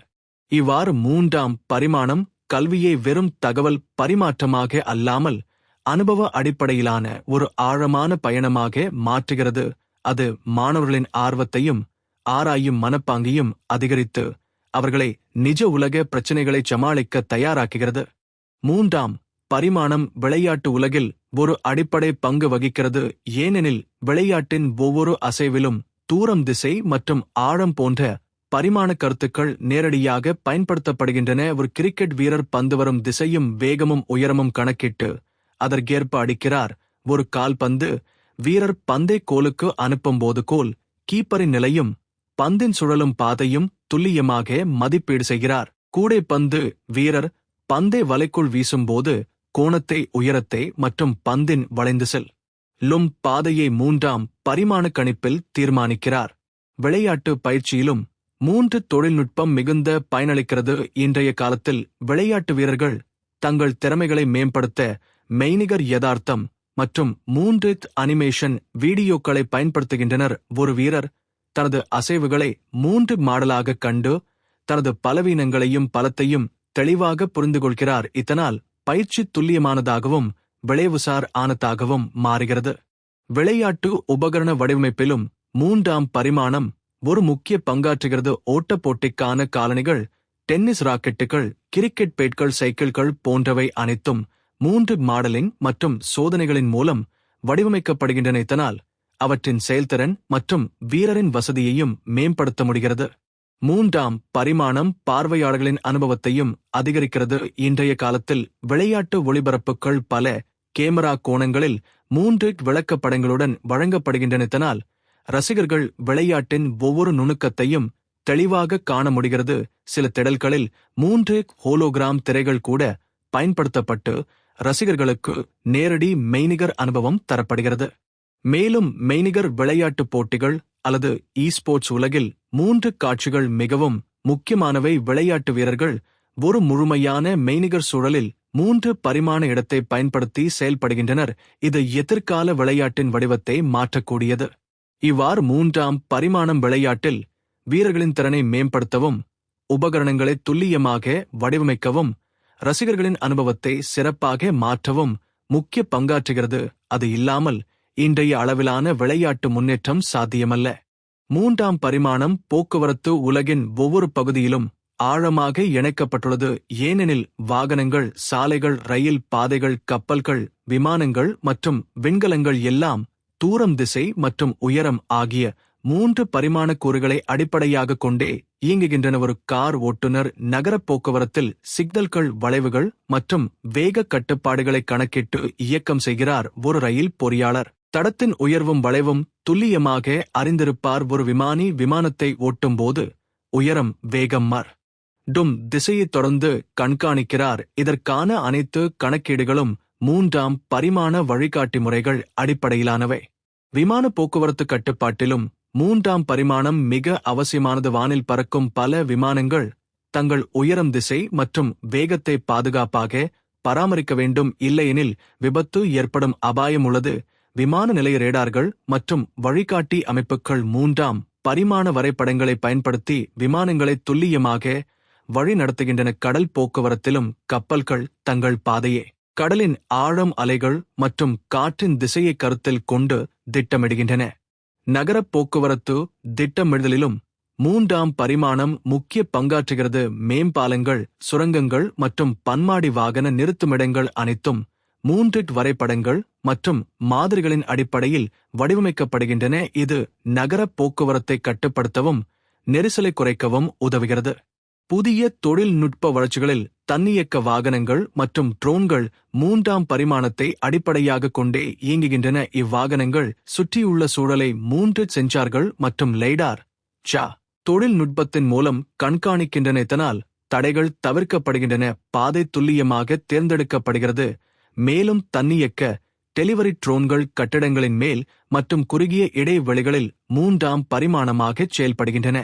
Speaker 1: இவ்வாறு 3ஆம் பரிமாணம் கல்வியை வெறும் தகவல் பரிமாற்றமாக அல்லாமல் அனுபவ அடிப்படையிலான ஒரு ஆழமான பயணமாக மாற்றுகிறது. அது மாணவர்களின் ஆர்வத்தையும் ஆராயும் மனப்பாங்கையும் அதிகரித்து அவர்களை நிஜ உலக பிரச்சினைகளை சமாளிக்க தயாராக்குகிறது. 3ஆம் பரிமாணம் விளையாட்டு உலகில் ஒரு அடிப்படை பங்கு வகிக்கிறது. ஏனெனில் விளையாட்டின் ஒவ்வொரு அசைவிலும் தூரம், திசை மற்றும் ஆழம் போன்ற பரிமாண கருத்துக்கள் நேரடியாக பயன்படுத்தப்படுகின்றன. ஒரு கிரிக்கெட் வீரர் பந்து வரும் திசையும் வேகமும் உயரமும் கணக்கிட்டு அதற்கேற்ப அடிக்கிறார். ஒரு கால்பந்து வீரர் பந்தை கோலுக்கு அனுப்பும்போது கோல் கீப்பரின் நிலையும் பந்தின் சுழலும் பாதையும் துல்லியமாக மதிப்பீடு செய்கிறார். கூடைப்பந்து வீரர் பந்தை வலைக்குள் வீசும்போது கோணத்தை, உயரத்தை மற்றும் பந்தின் வளைந்து செல்லும் பாதையை 3ஆம் பரிமாண கணிப்பில் தீர்மானிக்கிறார். விளையாட்டு பயிற்சியிலும் 3 தொழில்நுட்பம் மிகுந்த பயனளிக்கிறது. இன்றைய காலத்தில் விளையாட்டு வீரர்கள் தங்கள் திறமைகளை மேம்படுத்த மெய்நிகர் யதார்த்தம் மற்றும் 3 அனிமேஷன் வீடியோக்களை பயன்படுத்துகின்றனர். ஒரு வீரர் தனது அசைவுகளை 3 மாடலாக கண்டு தனது பலவீனங்களையும் பலத்தையும் தெளிவாக புரிந்துகொள்கிறார். இதனால் பயிற்சி துல்லியமானதாகவும் விளைவுசார் ஆனதாகவும் மாறுகிறது. விளையாட்டு உபகரண வடிவமைப்பிலும் 3ஆம் பரிமாணம் ஒரு முக்கிய பங்காற்றுகிறது. ஓட்டப் போட்டிக்கான காலணிகள், டென்னிஸ் ராக்கெட்டுகள், கிரிக்கெட் பேட்கள், சைக்கிள்கள் போன்றவை அனைத்தும் 3 மாடலிங் மற்றும் சோதனைகளின் மூலம் வடிவமைக்கப்படுகின்றன. இதனால் அவற்றின் செயல்திறன் மற்றும் வீரரின் வசதியையும் மேம்படுத்த முடிகிறது. 3ஆம் பரிமாணம் பார்வையாளர்களின் அனுபவத்தையும் அதிகரிக்கிறது. இன்றைய காலத்தில் விளையாட்டு ஒளிபரப்புகள் பல கேமரா கோணங்களில் 3 விளக்கப்படங்களுடன் வழங்கப்படுகின்றன. இதனால் ரசிகர்கள் விளையாட்டின் ஒவ்வொரு நுணுக்கத்தையும் தெளிவாக காண முடிகிறது. சில திடல்களில் 3 ஹோலோகிராம் திரைகள் கூட பயன்படுத்தப்பட்டு ரசிகர்களுக்கு நேரடி மெய்நிகர் அனுபவம் தரப்படுகிறது. மேலும் மெய்நிகர் விளையாட்டுப் போட்டிகள் அல்லது ஸ்போர்ட்ஸ் உலகில் 3 காட்சிகள் மிகவும் முக்கியமானவை. விளையாட்டு வீரர்கள் ஒரு முழுமையான மெய்நிகர் சூழலில் 3 பரிமாண இடத்தை பயன்படுத்தி செயல்படுகின்றனர். இது எதிர்கால விளையாட்டின் வடிவத்தை மாற்றக்கூடியது. இவ்வாறு 3ஆம் பரிமாணம் விளையாட்டில் வீரர்களின் திறனை மேம்படுத்தவும், உபகரணங்களை துல்லியமாக வடிவமைக்கவும், ரசிகர்களின் அனுபவத்தை சிறப்பாக மாற்றவும் முக்கிய பங்காற்றுகிறது. அது இல்லாமல் இன்றைய அளவிலான விளையாட்டு முன்னேற்றம் சாத்தியமல்ல. 3ஆம் பரிமாணம் போக்குவரத்து உலகின் ஒவ்வொரு பகுதியிலும் ஆழமாக இணைக்கப்பட்டுள்ளது. ஏனெனில் வாகனங்கள், சாலைகள், ரயில் பாதைகள், கப்பல்கள், விமானங்கள் மற்றும் விண்கலங்கள் எல்லாம் தூரம், திசை மற்றும் உயரம் ஆகிய 3 பரிமாண கூறுகளை அடிப்படையாக கொண்டே இயங்குகின்றன. ஒரு கார் ஓட்டுநர் நகரப் போக்குவரத்தில் சிக்னல்கள், வளைவுகள் மற்றும் வேக கட்டுப்பாடுகளை கணக்கிட்டு இயக்கம் செய்கிறார். ஒரு ரயில் பொறியாளர் தடத்தின் உயர்வும் வளைவும் துல்லியமாக அறிந்திருப்பார். ஒரு விமானி விமானத்தை ஓட்டும்போது உயரம், வேகம் மற்றும் திசையை தொடர்ந்து கண்காணிக்கிறார். இதற்கான அனைத்து கணக்கீடுகளும் 3ஆம் பரிமாண வழிகாட்டி முறைகள் அடிப்படையிலானவை. விமான போக்குவரத்து கட்டுப்பாட்டிலும் மூன்றாம் பரிமாணம் மிக அவசியமானது. வானில் பறக்கும் பல விமானங்கள் தங்கள் உயரம், திசை மற்றும் வேகத்தை பாதுகாப்பாக பராமரிக்க வேண்டும், இல்லையெனில் விபத்து ஏற்படும் அபாயம் உள்ளது. விமான நிலைய ரேடார்கள் மற்றும் வழிகாட்டி அமைப்புகள் மூன்றாம் பரிமாண வரைபடங்களை பயன்படுத்தி விமானங்களை துல்லியமாக வழி நடத்துகின்றன. கடல் போக்குவரத்திலும் கப்பல்கள் தங்கள் பாதையை கடலின் ஆழம், அலைகள் மற்றும் காற்றின் திசையை கருத்தில் கொண்டு திட்டமிடுகின்றன. நகரப் போக்குவரத்து திட்டமிடுதலிலும் மூன்றாம் பரிமாணம் முக்கிய பங்காற்றுகிறது. மேம்பாலங்கள், சுரங்கங்கள் மற்றும் பன்மாடி வாகன நிறுத்துமிடங்கள் அனைத்தும் 3 வரைபடங்கள் மற்றும் மாதிரிகளின் அடிப்படையில் வடிவமைக்கப்படுகின்றன. இது நகரப் போக்குவரத்தை கட்டுப்படுத்தவும் நெரிசலை குறைக்கவும் உதவுகிறது. புதிய தொழில்நுட்ப வளர்ச்சிகளில் தன்னியக்க வாகனங்கள் மற்றும் ட்ரோன்கள் மூன்றாம் பரிமாணத்தை அடிப்படையாக கொண்டே இயங்குகின்றன. இவ்வாகனங்கள் சுற்றியுள்ள சூழலை 3 சென்சார்கள் மற்றும் லைடார் தொழில்நுட்பத்தின் மூலம் கண்காணிக்கின்றன. இதனால் தடைகள் தவிர்க்கப்படுகின்றன, பாதை துல்லியமாக தேர்ந்தெடுக்கப்படுகிறது. மேலும் தன்னியக்க டெலிவரி ட்ரோன்கள் கட்டிடங்களின் மேல் மற்றும் குறுகிய இடைவெளிகளில் மூன்றாம் பரிமாணமாகச் செயல்படுகின்றன.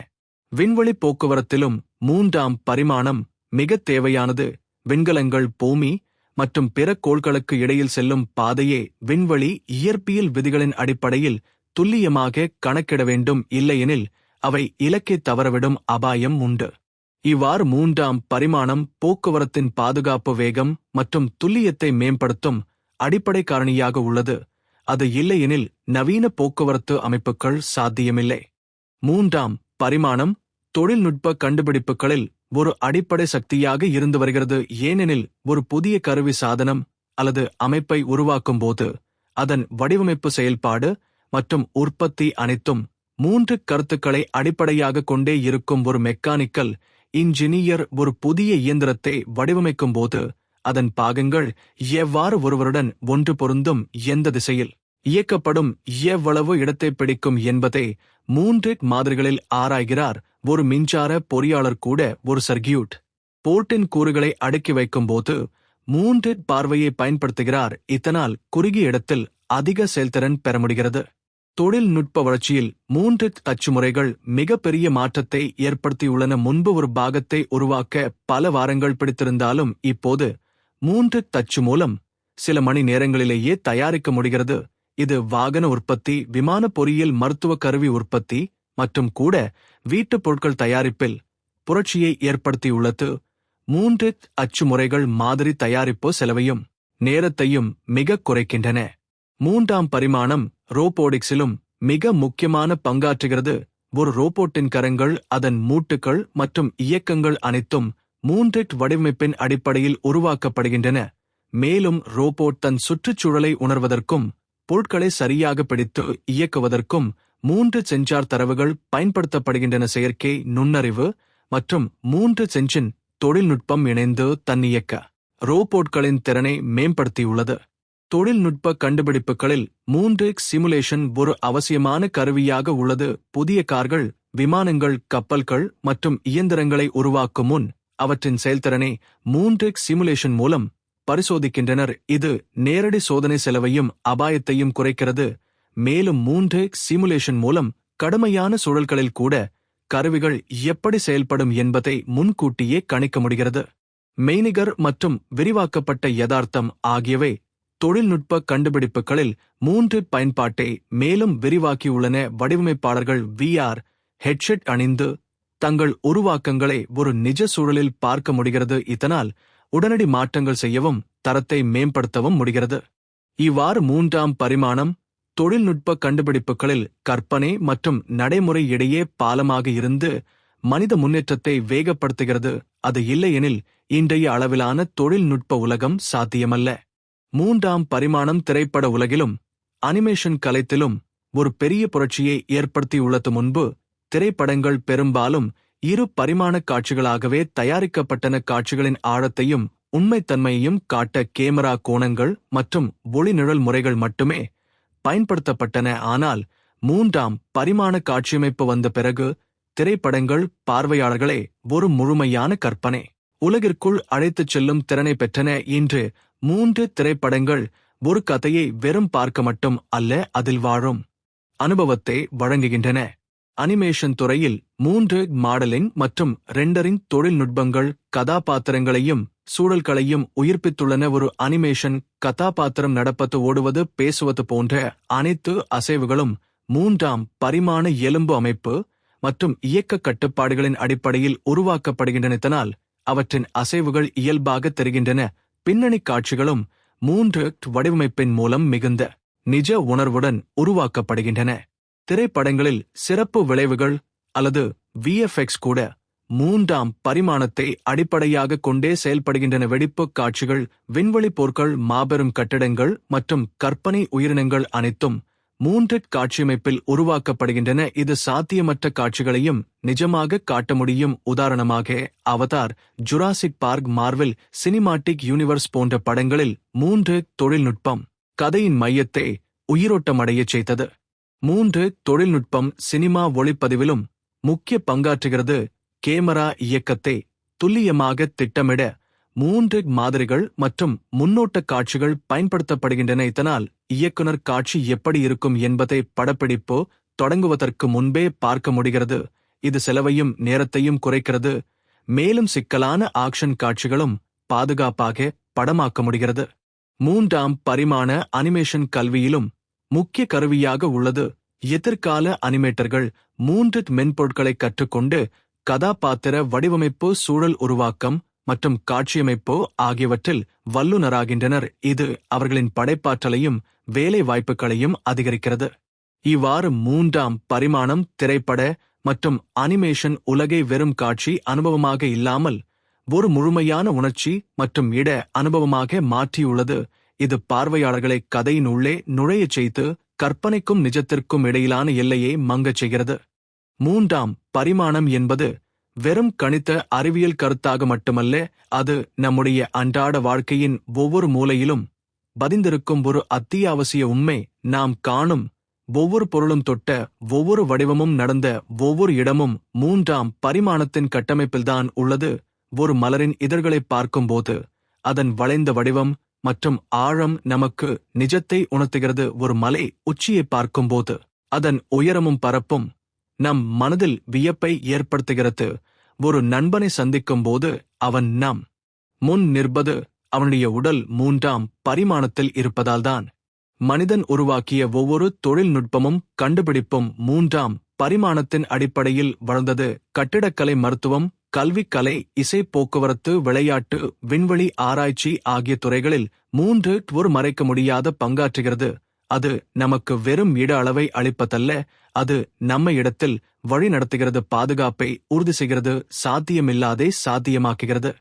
Speaker 1: விண்வெளி போக்குவரத்திலும் மூன்றாம் பரிமாணம் மிக தேவையானது. விண்கலங்கள் பூமி மற்றும் பிற கோள்களுக்கு இடையில் செல்லும் பாதையை விண்வெளி இயற்பியல் விதிகளின் அடிப்படையில் துல்லியமாக கணக்கிட வேண்டும், இல்லையெனில் அவை இலக்கை தவறவிடும் அபாயம் உண்டு. இவ்வாறு மூன்றாம் பரிமாணம் போக்குவரத்தின் பாதுகாப்பு, வேகம் மற்றும் துல்லியத்தை மேம்படுத்தும் அடிப்படை காரணியாக உள்ளது. அது இல்லையெனில் நவீன போக்குவரத்து அமைப்புகள் சாத்தியமில்லை. மூன்றாம் பரிமாணம் தொழில்நுட்ப கண்டுபிடிப்புகளில் ஒரு அடிப்படை சக்தியாக இருந்து வருகிறது. ஏனெனில் ஒரு புதிய கருவி, சாதனம் அல்லது அமைப்பை உருவாக்கும் போது அதன் வடிவமைப்பு, செயல்பாடு மற்றும் உற்பத்தி அனைத்தும் 3 கருத்துக்களை அடிப்படையாக கொண்டே இருக்கும். ஒரு மெக்கானிக்கல் இன்ஜினியர் ஒரு புதிய இயந்திரத்தை வடிவமைக்கும் போது அதன் பாகங்கள் எவ்வாறு ஒருவருடன் ஒன்று பொருந்தும், எந்த திசையில் இயக்கப்படும், எவ்வளவு இடத்தை பிடிக்கும் என்பதை 3 மாதிரிகளில் ஆராய்கிறார். ஒரு மின்சார பொறியாளர் கூட ஒரு சர்க்கியூட் போர்ட்டின் கூறுகளை அடுக்கி வைக்கும்போது 3 பார்வையை பயன்படுத்துகிறார். இதனால் குறுகிய இடத்தில் அதிக செயல்திறன் பெற முடிகிறது. தொழில்நுட்ப வளர்ச்சியில் 3 அச்சுமுறைகள் மிகப்பெரிய மாற்றத்தை ஏற்படுத்தியுள்ளன. முன்பு ஒரு பாகத்தை உருவாக்க பல வாரங்கள் பிடித்திருந்தாலும் இப்போது 3 தச்சு மூலம் சில மணி நேரங்களிலேயே தயாரிக்க முடிகிறது. இது வாகன உற்பத்தி, விமான பொறியியல், மருத்துவ கருவி உற்பத்தி மற்றும் கூட வீட்டுப் பொருட்கள் தயாரிப்பில் புரட்சியை ஏற்படுத்தியுள்ளது. 3 அச்சுமுறைகள் மாதிரி தயாரிப்பு செலவையும் நேரத்தையும் மிக குறைக்கின்றன. மூன்றாம் பரிமாணம் ரோபோடிக்ஸிலும் மிக முக்கியமான பங்காற்றுகிறது. ஒரு ரோபோட்டின் கரங்கள், அதன் மூட்டுகள் மற்றும் இயக்கங்கள் அனைத்தும் 3 வடிவமைப்பின் அடிப்படையில் உருவாக்கப்படுகின்றன. மேலும் ரோபோட் தன் சுற்றுச்சூழலை உணர்வதற்கும் பொருட்களை சரியாக பிடித்து இயக்குவதற்கும் 3 சென்சார் தரவுகள் பயன்படுத்தப்படுகின்றன. செயற்கை நுண்ணறிவு மற்றும் 3 சென்சின் தொழில்நுட்பம் இணைந்து தன்னியக்க ரோபோட்களின் திறனை மேம்படுத்தியுள்ளது. தொழில்நுட்ப கண்டுபிடிப்புகளில் 3 சிமுலேஷன் ஒரு அவசியமான கருவியாக உள்ளது. புதிய கார்கள், விமானங்கள், கப்பல்கள் மற்றும் இயந்திரங்களை உருவாக்கும் முன் அவற்றின் செயல்திறனை 3 சிமுலேஷன் மூலம் பரிசோதிக்கின்றனர். இது நேரடி சோதனை செலவையும் அபாயத்தையும் குறைக்கிறது. மேலும் 3 சிமுலேஷன் மூலம் கடுமையான சூழல்களில் கூட கருவிகள் எப்படி செயல்படும் என்பதை முன்கூட்டியே கணிக்க முடிகிறது. மெய்நிகர் மற்றும் விரிவாக்கப்பட்ட யதார்த்தம் ஆகியவை தொழில்நுட்ப கண்டுபிடிப்புகளில் 3 பயன்பாட்டை மேலும் விரிவாக்கியுள்ளன. வடிவமைப்பாளர்கள் VR ஹெட்செட் அணிந்து தங்கள் உருவாக்கங்களை ஒரு நிஜ சூழலில் பார்க்க முடிகிறது. இதனால் உடனடி மாற்றங்கள் செய்யவும் தரத்தை மேம்படுத்தவும் முடிகிறது. இவ்வாறு மூன்றாம் பரிமாணம் தொழில்நுட்ப கண்டுபிடிப்புகளில் கற்பனை மற்றும் நடைமுறை இடையே பாலமாக இருந்து மனித முன்னேற்றத்தை வேகப்படுத்துகிறது. அது இல்லையெனில் இன்றைய அளவிலான தொழில்நுட்ப உலகம் சாத்தியமல்ல. மூன்றாம் பரிமாணம் திரைப்பட உலகிலும் அனிமேஷன் கலைத்திலும் ஒரு பெரிய புரட்சியை ஏற்படுத்தியுள்ளது. முன்பு திரைப்படங்கள் பெரும்பாலும் 2 பரிமாண காட்சிகளாகவே தயாரிக்கப்பட்டன. காட்சிகளின் ஆழத்தையும் உண்மைத்தன்மையையும் காட்ட கேமரா கோணங்கள் மற்றும் ஒளிநிழல் முறைகள் மட்டுமே பயன்படுத்தப்பட்டன. ஆனால் மூன்றாம் பரிமாண காட்சியமைப்பு வந்த பிறகு திரைப்படங்கள் பார்வையாளர்களை ஒரு முழுமையான கற்பனை உலகிற்குள் அழைத்துச் செல்லும் திறனை பெற்றன. இன்று 3 திரைப்படங்கள் ஒரு கதையை வெறும் பார்க்க மட்டும் அல்ல, அதில் வாழும் அனுபவத்தை வழங்குகின்றன. அனிமேஷன் துறையில் 3 மாடலிங் மற்றும் ரெண்டரிங் தொழில்நுட்பங்கள் கதாபாத்திரங்களையும் சூழல்களையும் உயிர்ப்பித்துள்ளன. ஒரு அனிமேஷன் கதாபாத்திரம் நடப்பது, ஓடுவது, பேசுவது போன்ற அனைத்து அசைவுகளும் 3ஆம் பரிமாண எலும்பு அமைப்பு மற்றும் இயக்க கட்டுப்பாடுகளின் அடிப்படையில் உருவாக்கப்படுகின்றன. இதனால் அவற்றின் அசைவுகள் இயல்பாக தெரிகின்றன. பின்னணி காட்சிகளும் 3D வடிவமைப்பின் மூலம் மிகுந்த நிஜ உணர்வுடன் உருவாக்கப்படுகின்றன. திரைப்படங்களில் சிறப்பு விளைவுகள் அல்லது VFX கூட 3ஆம் பரிமாணத்தை அடிப்படையாக கொண்டே செயல்படுகின்றன. வெடிப்பு காட்சிகள், விண்வெளி போர்கள், மாபெரும் கட்டிடங்கள் மற்றும் கற்பனை உயிரினங்கள் அனைத்தும் 3D காட்சியமைப்பில் உருவாக்கப்படுகின்றன. இது சாத்தியமற்ற காட்சிகளையும் நிஜமாக காட்ட முடியும். உதாரணமாக Avatar, Jurassic park, Marvel cinematic universe போன்ற படங்களில் 3D தொழில்நுட்பம் கதையின் மையத்தை உயிரோட்டமடையச் செய்தது. 3D தொழில்நுட்பம் சினிமா ஒளிப்பதிவிலும் முக்கிய பங்காற்றுகிறது. கேமரா இயக்கத்தை துல்லியமாக திட்டமிட 3D மாதிரிகள் மற்றும் முன்னோட்ட காட்சிகள் பயன்படுத்தப்படுகின்றன. இதனால் இயக்குனர் காட்சி எப்படி இருக்கும் என்பதை படப்பிடிப்பு தொடங்குவதற்கு முன்பே பார்க்க முடிகிறது. இது செலவையும் நேரத்தையும் குறைக்கிறது. மேலும் சிக்கலான ஆக்ஷன் காட்சிகளும் பாதுகாப்பாக படமாக்க முடிகிறது. 3ஆம் பரிமாண அனிமேஷன் கல்வியிலும் முக்கிய கருவியாக உள்ளது. எதிர்கால அனிமேட்டர்கள் 3D மென்பொருட்களை கற்றுக்கொண்டு கதாபாத்திர வடிவமைப்பு, சூழல் உருவாக்கம் மற்றும் காட்சியமைப்பு ஆகியவற்றில் வல்லுநராகின்றனர். இது அவர்களின் படைப்பாற்றலையும் வேலை வாய்ப்புகளையும் அதிகரிக்கிறது. இவ்வாறு 3ஆம் பரிமாணம் திரைப்பட மற்றும் அனிமேஷன் உலகை வெறும் காட்சி அனுபவமாக இல்லாமல் ஒரு முழுமையான உணர்ச்சி மற்றும் இட அனுபவமாக மாற்றியுள்ளது. இது பார்வையாளர்களை கதையின் உள்ளே நுழையச் செய்து கற்பனைக்கும் நிஜத்திற்கும் இடையிலான எல்லையை மங்கச் செய்கிறது. 3ஆம் பரிமாணம் என்பது வெறும் கணித அறிவியல் கருத்தாக மட்டுமல்ல, அது நம்முடைய அன்றாட வாழ்க்கையின் ஒவ்வொரு மூலையிலும் பதிந்திருக்கும் ஒரு அத்தியாவசிய உண்மை. நாம் காணும் ஒவ்வொரு பொருளும், தொட்ட ஒவ்வொரு வடிவமும், நடந்த ஒவ்வொரு இடமும் 3ஆம் பரிமாணத்தின் கட்டமைப்பில்தான் உள்ளது. ஒரு மலரின் இதழ்களை பார்க்கும்போது அதன் வளைந்த வடிவம் மற்றும் ஆழம் நமக்கு நிஜத்தை உணர்த்துகிறது. ஒரு மலை உச்சியை பார்க்கும்போது அதன் உயரமும் பரப்பும் நம் மனதில் வியப்பை ஏற்படுத்துகிறது. ஒரு நண்பனை சந்திக்கும் போது அவன் நம் முன் நிற்பது அவனுடைய உடல் 3ஆம் பரிமாணத்தில் இருப்பதால்தான். மனிதன் உருவாக்கிய ஒவ்வொரு தொழில்நுட்பமும் கண்டுபிடிப்பும் 3ஆம் பரிமாணத்தின் அடிப்படையில் வளர்ந்தது. கட்டிடக்கலை, மருத்துவம், கல்விக்கலை, இசை, போக்குவரத்து, விளையாட்டு, விண்வெளி ஆராய்ச்சி ஆகிய துறைகளில் 3D ஒரு மறைக்க முடியாத பங்காற்றுகிறது. அது நமக்கு வெறும் இட அளவை அளிப்பதல்ல, அது நம்மை இடத்தில் வழி நடத்துகிறது, பாதுகாப்பை உறுதி செய்கிறது, சாத்தியமில்லாதை சாத்தியமாக்குகிறது.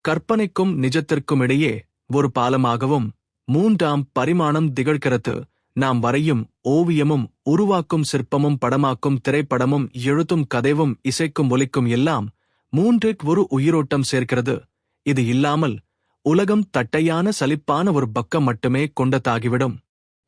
Speaker 1: கற்பனைக்கும் நிஜத்திற்கும் இடையே ஒரு பாலமாகவும் 3ஆம் பரிமாணம் திகழ்கிறது. நாம் வரையும் ஓவியமும், உருவாக்கும் சிற்பமும், படமாக்கும் திரைப்படமும், எழுத்தும், கதைவும், இசைக்கும், ஒலிக்கும் எல்லாம் 3D ஒரு உயிரோட்டம் சேர்க்கிறது. இது இல்லாமல் உலகம் தட்டையான சலிப்பான ஒரு பக்கம் மட்டுமே கொண்டதாகிவிடும்.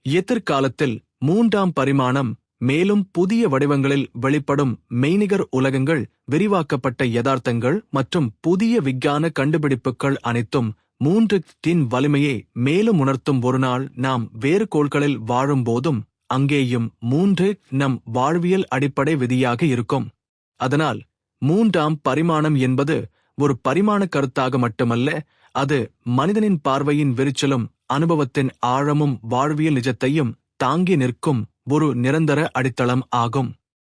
Speaker 1: எதிர்காலத்தில் 3ஆம் பரிமாணம் மேலும் புதிய வடிவங்களில் வெளிப்படும். மெய்நிகர் உலகங்கள், விரிவாக்கப்பட்ட யதார்த்தங்கள் மற்றும் புதிய விஞ்ஞான கண்டுபிடிப்புகள் அனைத்தும் 3D வலிமையை மேலும் உணர்த்தும். ஒருநாள் நாம் வேறு கோள்களில் வாழும்போதும் அங்கேயும் 3D நம் வாழ்வியல் அடிப்படை விதியாக இருக்கும். அதனால் 3ஆம் பரிமாணம் என்பது ஒரு பரிமாண கருத்தாக மட்டுமல்ல, அது மனிதனின் பார்வையின் விரிச்சலும் அனுபவத்தின் ஆழமும் வாழ்வியல் நிஜத்தையும் தாங்கி நிற்கும் ஒரு நிரந்தர அடித்தளம் ஆகும்.